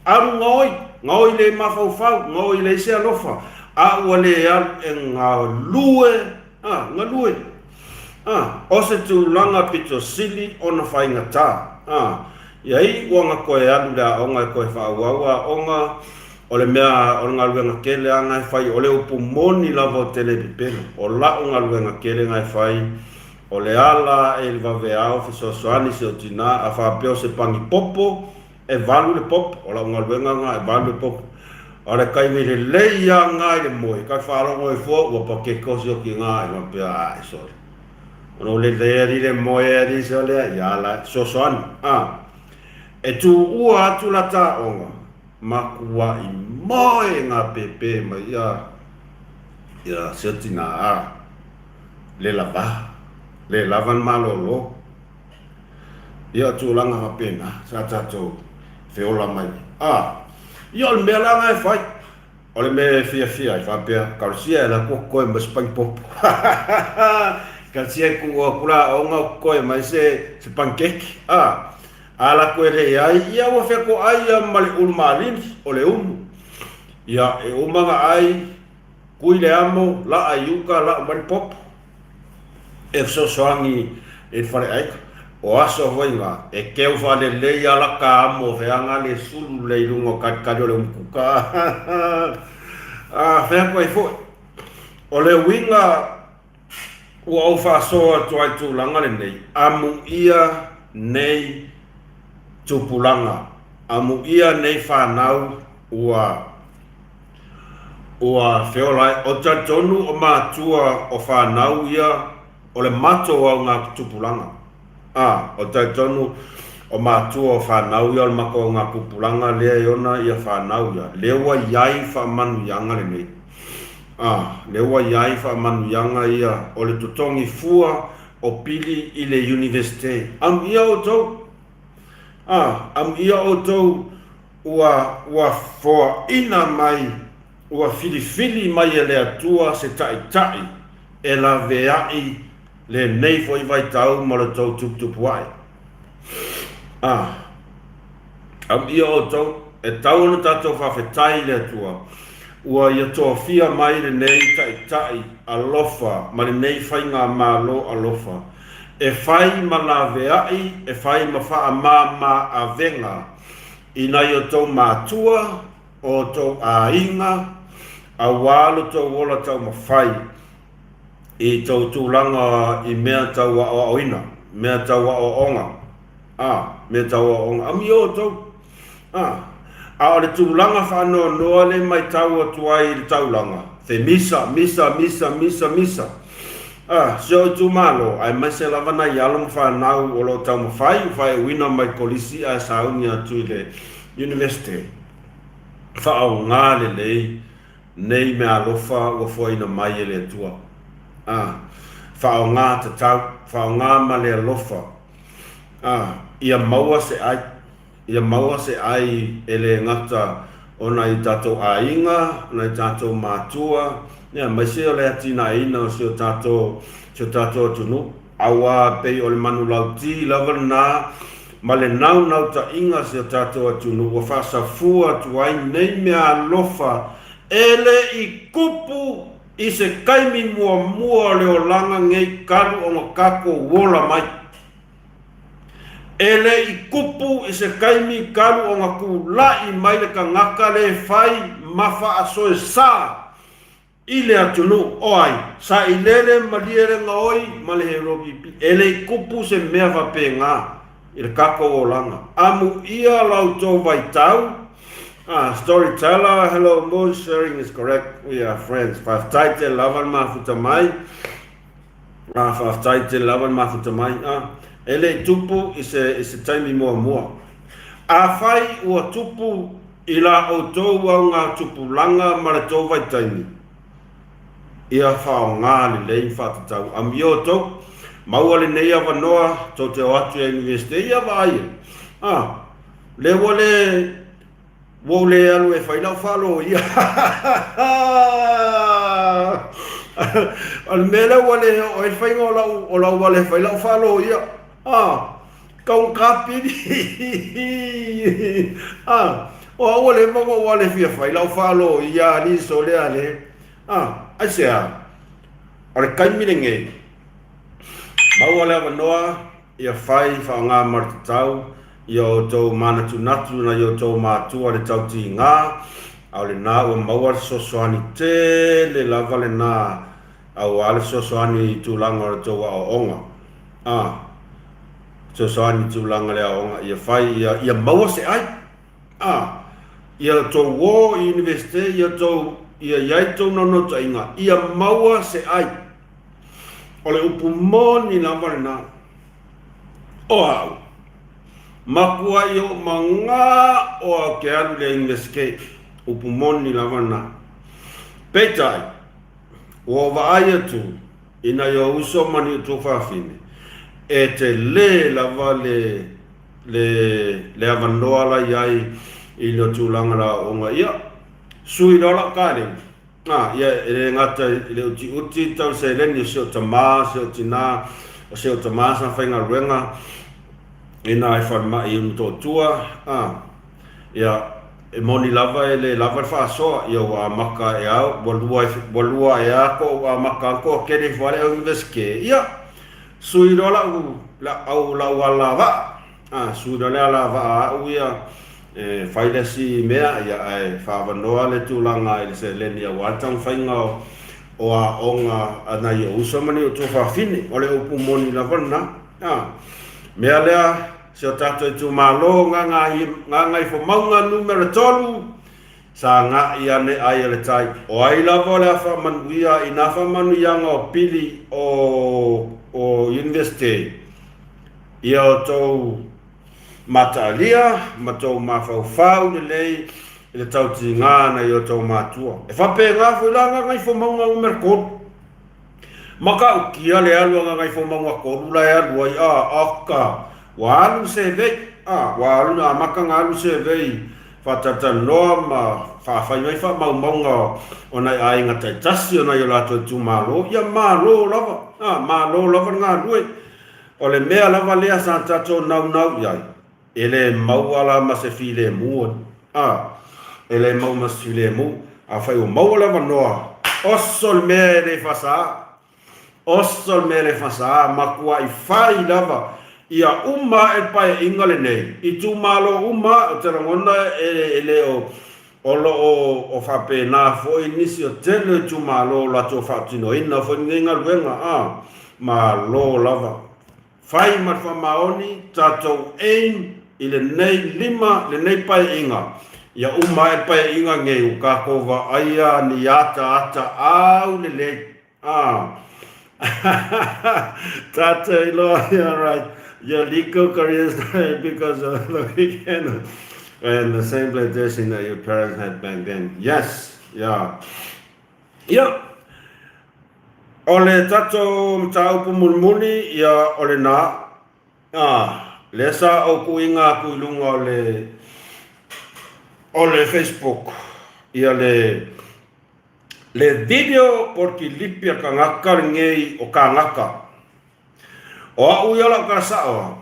aru ngoi le mafau ngoi le se alofa a wale al e ngalue o se tu langa pito sili ona whainga tā iai wanga koe alu la onga koe whaawawa onga o le mea o ngā luenga kele a ngai whai o le upu moni lava o tele pipena o la o ngā luenga kele ngai whai o le ala e le vaveao fisosoani se o tina a whapeo se pangi popo e valu le popo o la o ngā luenga ngā e valu le popo o le kai me le leia ngai le moe kai wharongo e fua ua pa ke kosi o ki ngā e mampea a e sori o le leia li le moe e li se o lea i ala sosoani e tu ua atu la ta onga makua I moe ngā pepe ma ia setina le lavan malolo ia tūlanga hapena sa tatou whiola mai ia o le mea langa e whai o le mea fia I whapea karusia e la koe ma spangpopo karusia kula o ngā koe mai se pankeki ala koe re ai ia wa feko ai ma le ulmalin o le ia e umanga ai kui le amo la ayuka la maripop e sosoangi e fare ai o aso voinga e keu fale le ia la ka amo veanga le sulu le lungo katkado le umkuka feko ai fo o le winga o au fa so to ai tu langa le nei amu ia nei tupulanga amu ia nei whanau ua whiolai o tatonu o mātua o whanau ia o le mato au ngā tupulanga o tatonu o mātua o whanau ia o le mako o ngā tupulanga lea iona ia whanau ia lewa iai whamanu ianga le nei lewa iai whamanu ianga ia o le tutongi fua o pili I le universite am ia o tau am ia o tau ua foa ina mai ua filifili mai e le atua se tai e la veai le nei foi vai tau ma le tau tuputupu ai am ia o tau e tau na tatou whawhetai le atua ua ia toa fia mai le nei tai alofa ma le nei whainga malo alofa e whai ma la veai, e whai ma wha ma a venga, ina i o tau mātua, o tau ainga, a wālu tau wola tau mawhai, i tau tūlanga i mea tau wa o oina, mea tau wa o onga, mea tau wa o onga, ami o tau, a o le tūlanga whanoa noa le mai tau o tuai i le taulanga, te misa, so tu malo ai mai se lava na yalom fa nau o lo tau fai wina mai kolisi a saunia tu le university fa au ngale le nei me alofa o foi na mai le tua fa au nga te tau fa au nga ma le alofa ia maua se ai ele ngata ona i tato ainga na i tato matua ya mai se le atina ina se tato tunu awa pe o le manu lauti lavana male nau ta inga se tato tunu wa fasa fua tu ai nei me alofa ele i kupu i se kaimi mua le o langa ngei karu o kako wola mai ele i kupu i se kaimi karu o ngaku lai mai le ka ngaka le fai mafa asoe sa ile atunu oi sa ilele maliere ngoi male herobi ele i kupu se mea va penga il kako o langa amu ia lau tau vai tau storyteller hello Mo sharing is correct we are friends faf taite lavan mafutamai ele tupu is a time more a fai ua tupu ila o tau au ngā tupu langa mara tau vai taimi ia whao ngā le lei whatatau am i o tau maua le nei awa noa tau te watu e universite ia vai le wole alu e whailau whalo ia al mele wale o e whainga o lau wale whailau whalo ia kau kapiri o wale mongo wale fia whailau whalo ia ni so le ale asea ale kaimiringe mau ale wanoa ia whai whaonga martatau ia o tau mana tunatu na ia o tau mātua le tau ti ngā au le nā ua maua le sosoani te le lava le nā au ale sosoani tūlanga le tau a onga sosoani tūlanga le a onga ia whai ia maua se ai ia tau wō i universite ia tau ia iai tau nono ta inga ia maua se ai o le upu moni lava le nā o au makua i o manga o a ke alu le investigate upu moni lava na petai o vaai atu ina i o uso mani o tō whawhine e te le lava le avanoa la iai i lo tūlanga la onga ia sui rola kare ia e ngata le uti tau se leni se o tama se o tina se o tama sa whainga ruenga ina e whanma i unu tō tua ia e moni lava e le lava whaasoa ia wa maka e au walua e ako wa maka ko kere whare au inveske ia sui rola au la wala va sui rola la va au ia whaile si mea ia e whaavanoa le tūlanga i le se leni a watang whainga o a onga ana i o usamani o tō whawhine o le upu moni la wana mea lea se o tato e tū mālo ngā i whamaunga numero tolu sa ngā i ane ai le tai o ai lava le a whamanuia i nā whamanu ianga o pili o university ia o tō matalia matou mafau le lei le tau ti ngā na i o tau mātua e whape ngā whailanga ngai whamaunga o merkot maka ukia le alu ngai whamaunga korula e alu ai aka wa alu se vei wa alu na maka ngā alu se vei whatata noa ma whawhai mai whamaunga o nai ai ngatai tasi o nai o lato tu malo ia malo lava ngā rue o le mea lava lea sa tato nau iai ele mauala ma se file mua ele mau ma se file mu a fai o mauala manoa osol mere fasa makua i fai lava ia uma e pai ingale nei I tu malo uma o te rangona ele o fape na fo inisi o tele tu malo la tu fatino ina fo ninga luenga ma lo lava fai mar fa maoni tatou ein ile nei lima le nei pai inga ia uma e pai inga nge u ka kova aia ni ata au le Tata ilo, yeah, right. Your legal career started because of the weekend and the same plantation that your parents had back then. Yes, yeah. Yeah. Ole tato mtau pumulmuni ya ole na. Lesa o kuinga kuilunga ole Facebook. Ya le video porque lipia kangaka ngei o kangaka. O au yala ka sao.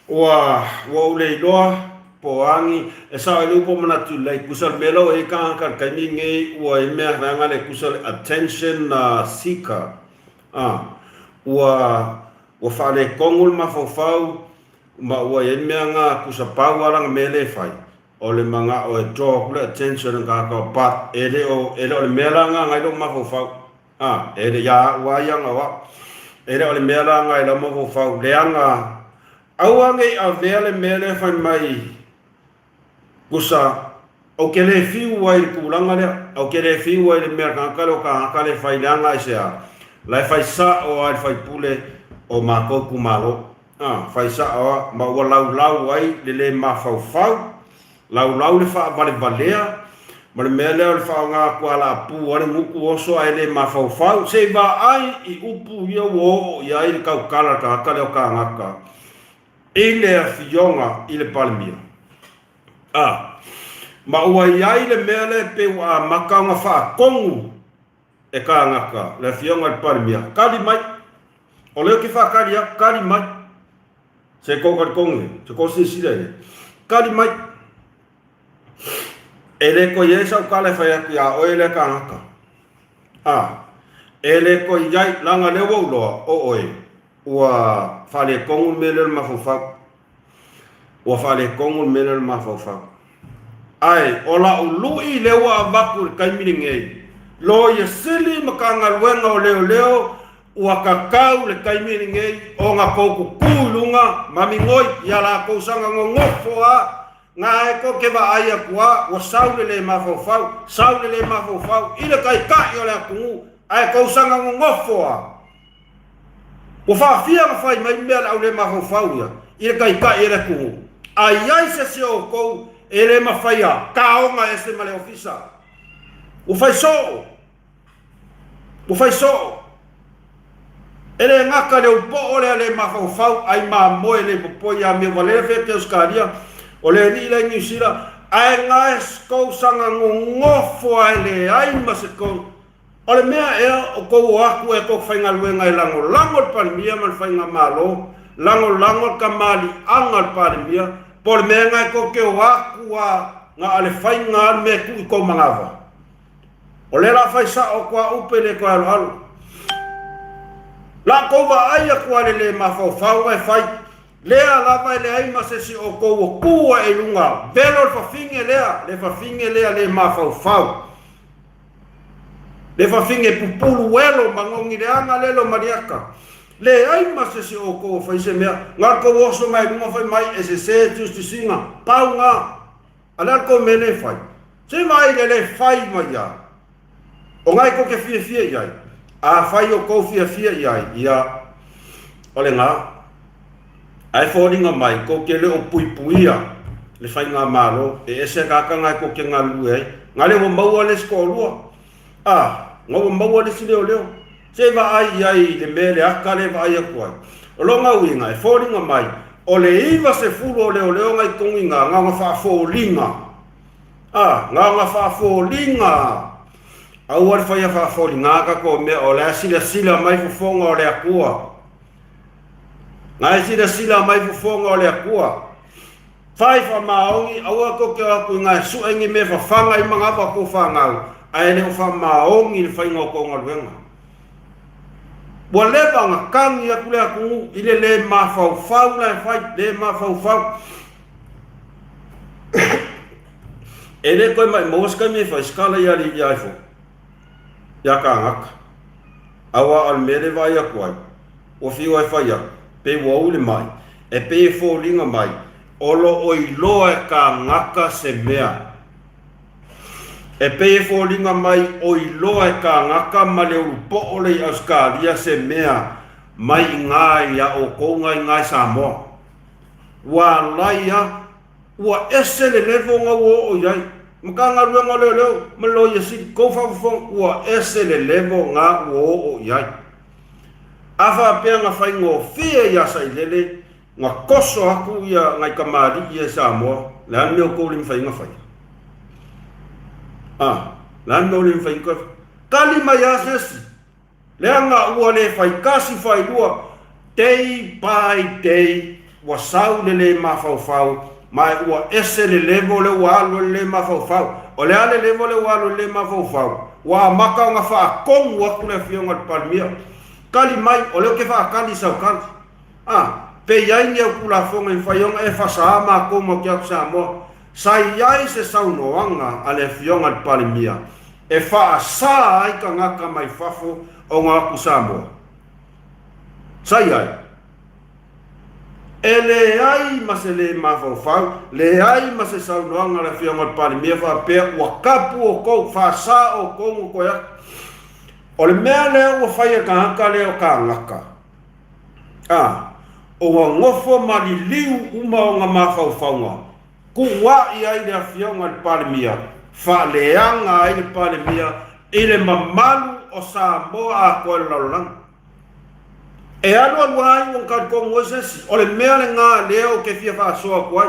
Wa ule loa poangi e sa lu po manatu lai kusal melo e kangaka kani ngei wa e mea ranga le kusal attention seeker. Wa fale kongul mafofau ma wa e mea nga kusapau alang mele fai. Ole manga o draw kula attention ka pat ele ole melanga ngai lo mafofau ele ya wa yang awa ele ole melanga lo mafofau leanga awange avele mele fan mai kusa o kele fiu wa kulanga le o kele fiu wa le merka ka lo ka le fai langa sia la fai sa o al fai pule o mako kumalo fai sa o ma wa lau wai le mafofau lau le fa valea ma mele le fa nga kwala pu ore muku oso ele mafau se va ai I upu ia wo ia ile ka kala ka o ka ngaka ile fionga ile palmia ma ua ia ile mele pe wa maka nga fa kongu e ka ngaka le fionga le palmia kali mai ole ki fa kali mai se ko ka kongu se ko si kali mai ele ko yesa kale fa ya o ele kanaka ele ko yai langa le wo lo o oe wa fale kongu mele mafofa wa fale kongu mele mafofa ai ola ului le wa bakur kai mininge lo ye sili makanga wenga o leo wa kakau le kai mininge o nga ko kulunga mamingoi ya la ko sanga ngofo ngai ko ke va aia kwa o saule le mafofau ile kai ka yo le ku ai ko sanga ngofo o fa fia fai mai me la le mafofau ya ile kai ka ile ku ai se o ko ele mafaya ka o nga ese male ofisa o fai so ele ngaka le po le mafofau ai ma mo ele po ya me vale fe ke oskaria ole ni la ni sira ai nga ko sanga ngofo ale ai masiko ole mea e o ko aku e ko fainga luenga lango palmia mal fainga malo lango kamali angal palmia por mea nga ko ke aku nga ale fainga me ku ko mangava ole la faisa o kwa upele ko alo la ko va ai ko ale mafofau e fai lea lava le ai masesi o ko kua e lunga belo fa finge lea le mafau le fa finge pupulu welo mangongi le anga lelo mariaka le ai masesi o ko fa se mea nga ko oso mai lunga fa mai ese se justicinga paunga ala ko mele fai se mai le fai mai ya o ngai ko ke fie ya a fai o ko fie ya ole nga ai fōringa mai ko ke le o puipuia le whainga malo e ese kaka ngai ko ke ngā lue ngale mo maua le skolua ngau maua le si leo se va ai le mele aka le va ai akuai o longa uinga e fōringa mai o le iwa se fulu o leo ngai konginga ngā whaafolinga ngā whaafolinga au ar whaia whaafolinga ka ko me o le sila mai fufonga o le akua ngai sila mai fufonga o le akua fai fa maongi aua ko ke aku ngai suengi me fa fanga I manga pa ko fanga ai le fa maongi le fai ngoko ngolwenga Wa leva nga kangi aku le aku ile le mafau la fai le mafau. Ele koe mai moskai me fai skala ya li ya fo. Ya ka ngaka. Awa al mele vai aku ai. O fi wa fai ya. Pe wa ule mai. E pe fo linga mai. Olo oi loa ka ngaka se mea. E pe fo linga mai oi loa ka ngaka ma le upo ole i Australia se mea mai ngai ya o ko ngai Samoa. Wa laia wa ese le levo nga wo o yai. Maka nga ruanga leo malo ya si ko fa wa ese le levo nga wo o yai. Afa pe nga fai ngo fie ya sai lele nga koso aku ya ngai kamari ya Samoa. La me ko lim fai nga fai. Lan no lim fai ko kali maya sesi le nga ua le fai kasi fai lua day by day wa sau le mafau mai ua ese le levo le walo le mafau o le ale levo le walo le mafau wa maka nga fa kong wa kuna fionga palmia kali mai o le ke fa kali sa kan pe yai ni kula fonga fai nga e fa sa ma ko mo kia sa mo sai yai se sau noanga ale fionga palmia e fa sa ai ka ngaka mai fafo o ngā kusamo sai ai e le ai ma se le mafau le ai ma se sau noanga le fionga palmia fa pe wa kapu o ko fa sa o ko ko ya o le mea le o fai ka ngaka le o ka ngaka o ngofo mali liu uma o ngā mafau faunga ku wa ia i le fionga palmia fa leanga i le palmia i le mamalu o Samoa a koe laulang. E alu ai o ka ko Moses o le mea le ngā leo ke fia fa soa koe.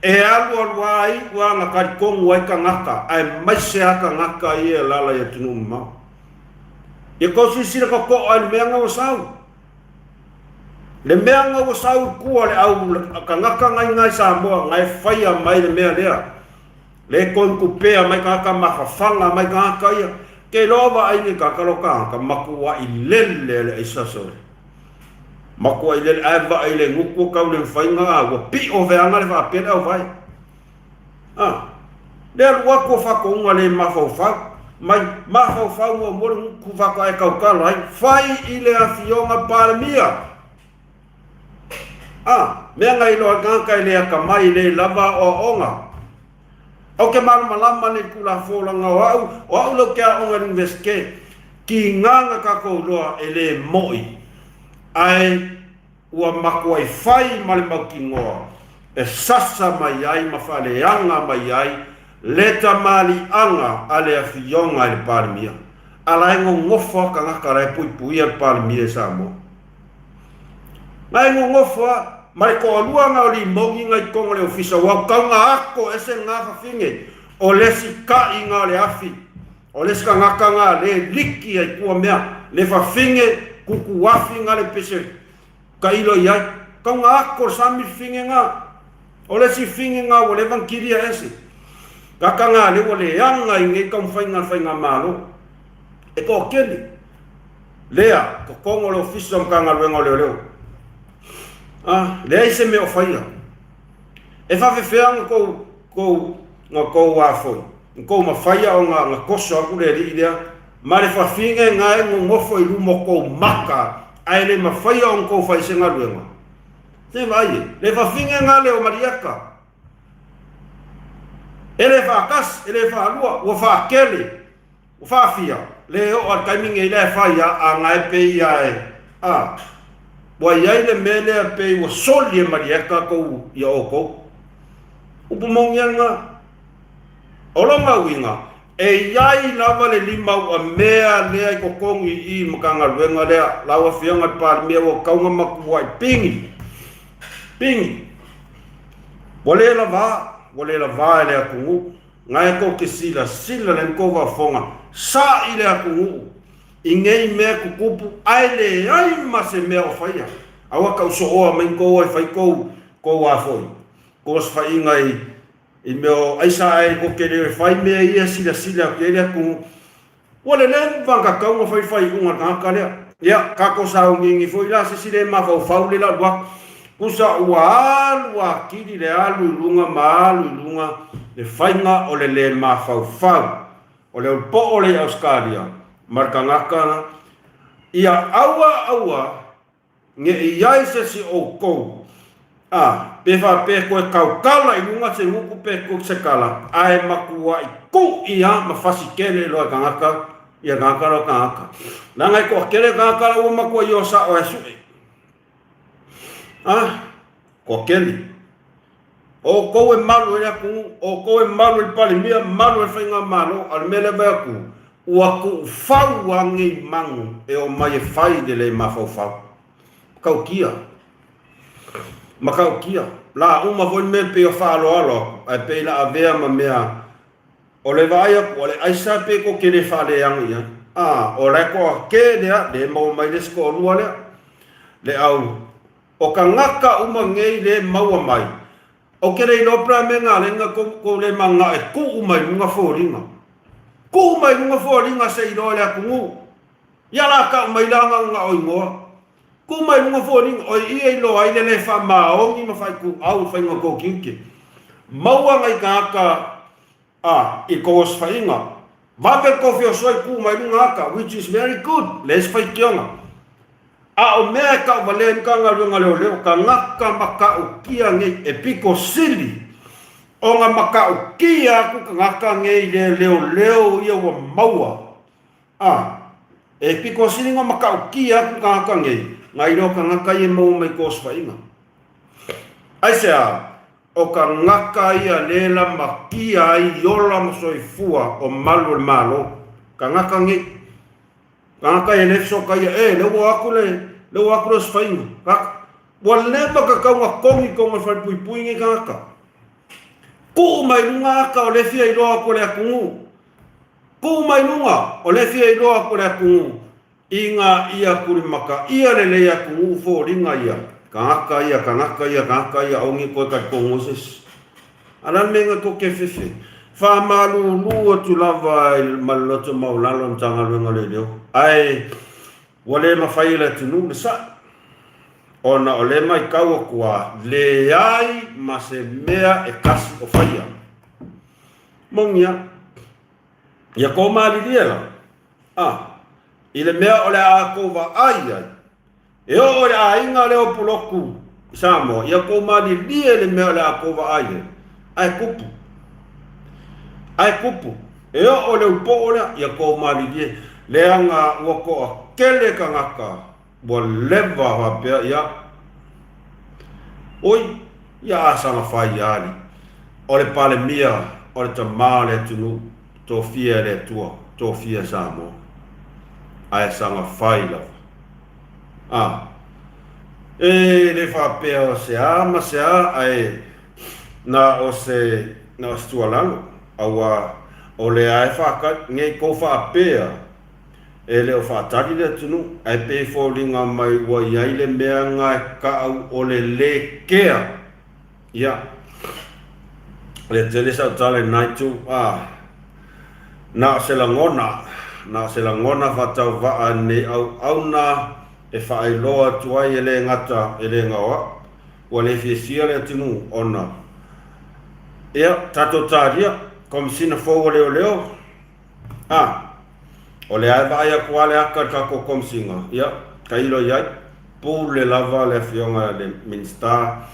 E alu ai o nga ka ko ngoi ka ngaka ai mai se aka ngaka i e lala ya tunu ma. E ko sisira ko ai mea ngā o sau. Le mea ngā o sau kua le au ka ngaka ngai Samoa ngai fai mai le mea lea. Le kon ku pea mai ka mafafanga mai ka ia ke lova ai ni ka ka makua i lele le isasore makua i lele ava ai le nguku ka le fainga wa pi o veanga le va pena o vai le wa ko fa ko ngale mafofa mai mafofa o mo ku fa ka ka lai fai i le afionga palmia me ngai lo ka le ka mai le lava o onga o ke malama le kula folanga o au lo ke o ngal inveske ki nganga ka ko loa ele moi ai ua makuai fai male makingoa e sasa mai ai mafale anga mai ai leta mali anga ale afionga le palmia ala ngo ngofo ka ngaka rai pui al palmia samo ngai ngo ngofo mai ko alua nga li mogi ngai ko le ofisa wa ka nga ako ese nga fa finge o le sika inga le afi o le ska nga ka nga le liki ai ku mea le fa finge kuku wafi nga le pese ka ilo ya ka nga ako sami finge nga o le si finge nga o le vankiria ese ka nga le o le anga inge ka fai nga malo e ko keni lea ko kongo le ofisa ka nga le leo le se me o faia e fa fe feanga ko wa foi ko ma faia o nga koso aku le ria ma le fa finga nga ngo foi lumo ko maka ai le ma faia on ko fai se nga luenga se vai le fa finga nga le o mariaka ele fa kas ele fa lua o fa kele o fa fia le o al timing ele fa ya a nga pe ya wa yai le mele pe o soli mariaka ko ya oko upu mongyanga olonga winga e yai lava le lima o mea le ko kongi i makanga luenga le lawa fianga par me o kaunga makuai pingi wole lava le aku ngai ko kisila sila le ko va fonga sa ile aku ingei me kukupu aile ai ma se me o faia awa ka so o men ko fai ko wa foi ko fai ngai i me o aisa ai ko ke le fai me ia sila ke le ku wala le vanga ka mo fai unga ka le ia kako saungingi foi la se sile mafau le la wa kusa wa kiri le alu lunga malu lunga le fainga o le mafau o le po o le Australia marka ngaka ia aua nge iai se si o kou pe fa pe ko kaukala i lunga se nguku pe ko se kala ai makua i ku ia mafasi kele lo ngaka ia ngaka lo ngaka nanga ko kele ngaka o makua yo sa o esu ko kele o ko e malu ya ku o ko e malu pali mia malu e fainga malu al mele ba ku ua ku fau wangi mangu e o mai fai de le mafau kau kia makau kia la uma voi me pe o fa alo ai pe la avea ma mea o le vai o le aisa pe ko kele fa le yang ia o le ko ke de mo mai le sko lua le au o ka ngaka uma ngei le maua mai o kele no pra me nga le nga ko le manga e ku umai nga foringa ku mai nga foringa se ilo le ku ya la ka mai la nga o ngo ku mai nga foringa o i lo ai le fa ma o ni ma fai ku au fai nga ko kinki maua ngai ka i ko os fainga va pe ko fio so ku mai nga ka which is very good let's fight kyonga o mea ka valen ka nga leo ka ngaka maka o kia nge e piko sili o nga maka o kia ku ka ngaka nge leo ia wa maua e piko sili nga maka o kia ku ka ngaka nge ngai ro ka ngaka ye mau mai ko sfainga ai sea o ka ngaka ia lela makia i yola masoifua o malu malo ka ngaka nge ngaka ye nefso ka ye le wo aku sfainga ka wale ba ka nga kongi ko ma fa pui nge ngaka ku mai ngaka o le fia i lo aku le aku ku mai lunga o le fia i lo aku le aku inga ia kuri maka ia le aku fo ringa ia kanga ia ongi ko ka kongosis alan menga ko kefefe fa malu lu tu lava il maloto maulalo tanga ngale dio ai wale ma faila tunu sa ona ole mai kawa kwa le ai ma se mea e kas o faia mongia ya ko mali dia ile mea ole a ko va ai e o le ainga le o puloku samo ia ko mali dia le mea le a ko va ai kupu e o le po ole ia ko mali dia le anga woko kele kangaka bo leva va pe ia oi ia sama fai ali o le pale mia o le tamale tunu to fia le tua to fia samo ai sama fai la le fa pe o se ama se ai na o stualalo awa o le ai fa ka ngai ko fa pe ele o fa tari le tunu ai pe fo linga mai wa ia le mea ngai ka au o le kea ia le tele sa tale nai tu na se la ngona fa tau va ane au na e fa ai loa tuai ele ngata ele ngawa o le fiesia le tunu ona ia tato taria kom sina fo leo o le ai vai aku ale aka kako kom singa ia kailo ia pu le lava le fionga le minsta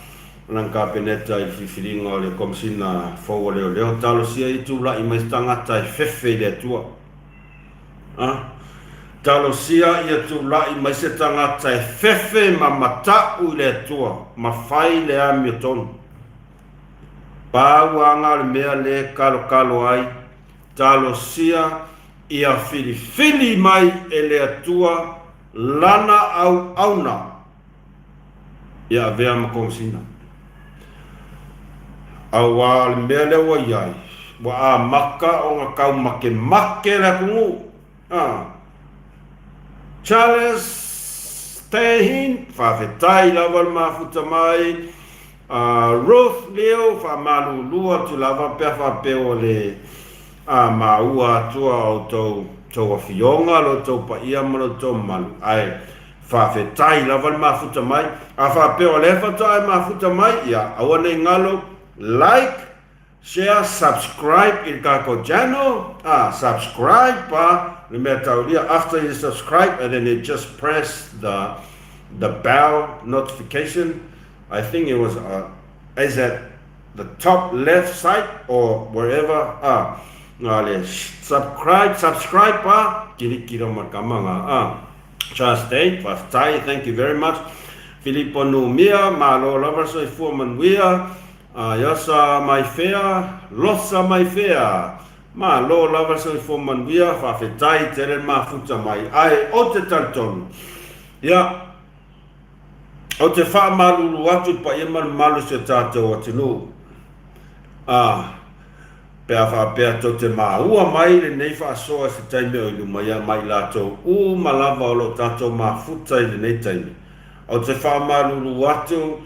nang kabineta i fifiringa le kom sina fo leo talo sia i tu la i mai stanga tai fefe le tua talo sia ia tu la i mai se tanga tai fefe ma mata u le tua ma fai le amiton pa wanga le mea le kalo ai talo sia ia fili mai ele atua lana au auna ia vea makonsina awal mele wa yai wa maka o nga kau make la kungu Charles Tehin fa vetai la wal mafuta mai Ruth Leo fa malu lua tu lava pe fa pe ole maua tua o tau tau afionga lo tau paia ma lo tau malu ai whawhetai lava le mafuta mai a whapeo le whatai mafuta mai ia awa nei ngalo like share subscribe il kako channel subscribe pa le mea tau lia after you subscribe and then you just press the bell notification. I think it was is at the top left side or wherever subscribe pa kiri makamanga just day pastai. Thank you very much Filippo Numia malo lovers of Fumanwia yasa my fair losa my fair malo lovers of Fumanwia fafetai tere mafuta mai ai o te tanton ya o te wha malulu atu pa ia malu se tātou atinu. Pea wha pea tau te maua mai le nei wha soa se taime o iluma ia mai lātou. Malava o lo tātou mafuta i le nei taime. O te wha malulu atu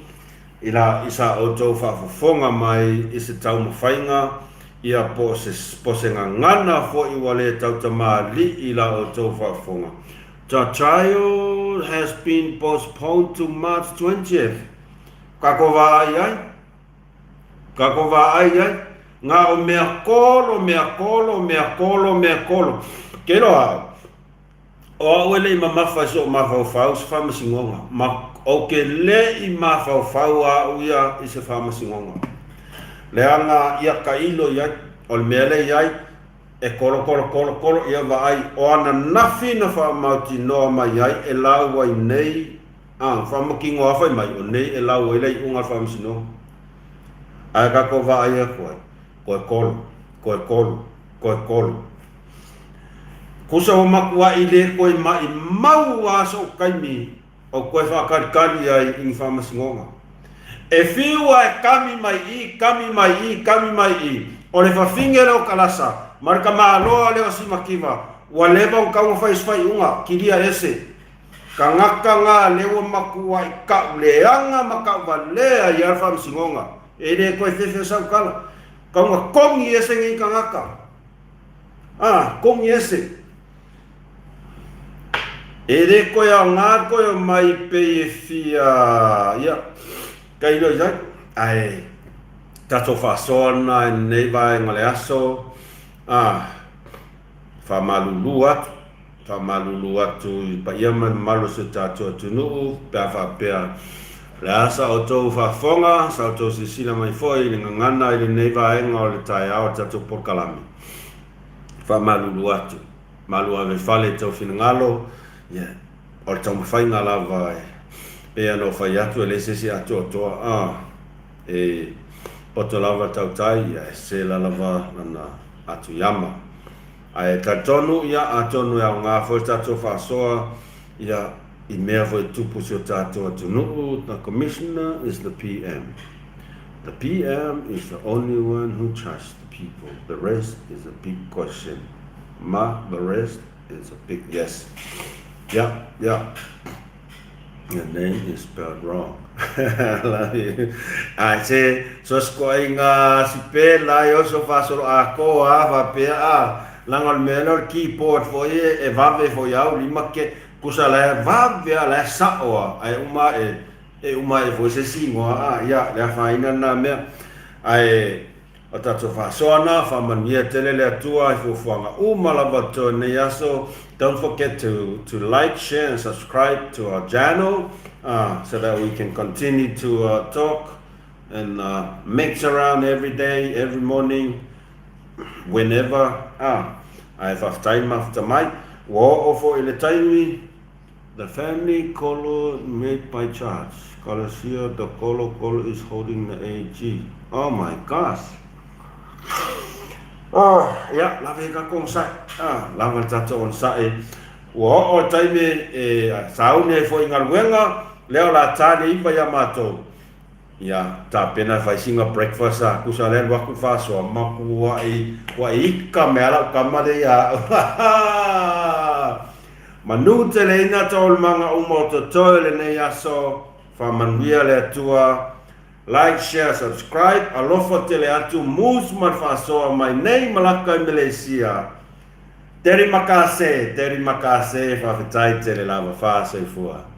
ila isa o tau wha whafonga mai i se tau mawhainga ia po se ngana fo i wale tau ta maali ila o tau wha whafonga. The trial has been postponed to March 20th. Kako wa ai. Ngā o mea kolo. Kero hao. O awele i mawhai so mawhau se whamasingonga. O ke le i mawhau a uia i se whamasingonga. Leanga ia ka ilo iai. O le mea le iai. E kolo ia wa ai o ana nafi na whamauti noa mai ai e lau ai nei whamakingo awhai mai o nei e lau ai lei unga whamasino ai kako wa ai a koe kolo kusa o maku ai le koe mai mau aso kaimi o koe whakarikari ai i whamasingonga e whiua e kami mai i o le whawhingere o kalasa marka maaloa leo si makiva wa leva o kaunga whaiswhai unga kiria ese ka ngaka ngā lewa makua i ka uleanga maka walea i alfa msingonga e re koe whewhe sau kala kaunga kongi ese ngi ka ngaka kongi ese e re koe a ngā koe o mai pe e fia ia ka ilo i zai ai tato whasona e nei vai ngale aso whamalulu atu pa ia malu se tātou atunu pea whapea le asa o tau whafonga sa o tau sisina mai foi le ngangana i le neiva enga o le tai ao tātou porkalami whamalulu atu malu ave whale tau whinangalo o le tau mawhainga lava pea no whai atu e le sesi atu o toa e poto lava tau tai se la lava nana atu yama ai katonu ia atonu ia ngā foi tātou whasoa ia i mea foi tupu si o tātou atunu. The commissioner is the PM. The PM is the only one who trusts the people. The rest is a big question. The rest is a big yes. Yeah. Your name is spelled wrong. I say, so skoinga si pela yo so fasoro a ko va pe langal menor keyboard fo e vave fo ya lima ke kusala vave la sao ai uma e fo se singo ya la faina na me ai o tato fasona fa mania telele atua fo fanga uma la bato ne yaso. Don't forget to like, share, and subscribe to our channel so that we can continue to talk and mix around every day, every morning, whenever. I have time after my war for the time. The family colo made by Charles. Colosia, the colo is holding the AG. Oh my gosh. Ya, lave ka kong sa. Lava tato on sa e. O taime e saune fo inga luenga, leo la tane ipa ya mato. Ya, ta pena fai singa breakfast kusa le waku faso maku wa ika me ala kamade ya. Manu te le ina tol manga umoto tole ne yaso fa manuia le tua. Like, share, subscribe. Alofa tele atu mus man fasoa mai nei malaka i Malaysia. Terima kasih, whawhetai te le lava whāsaifua.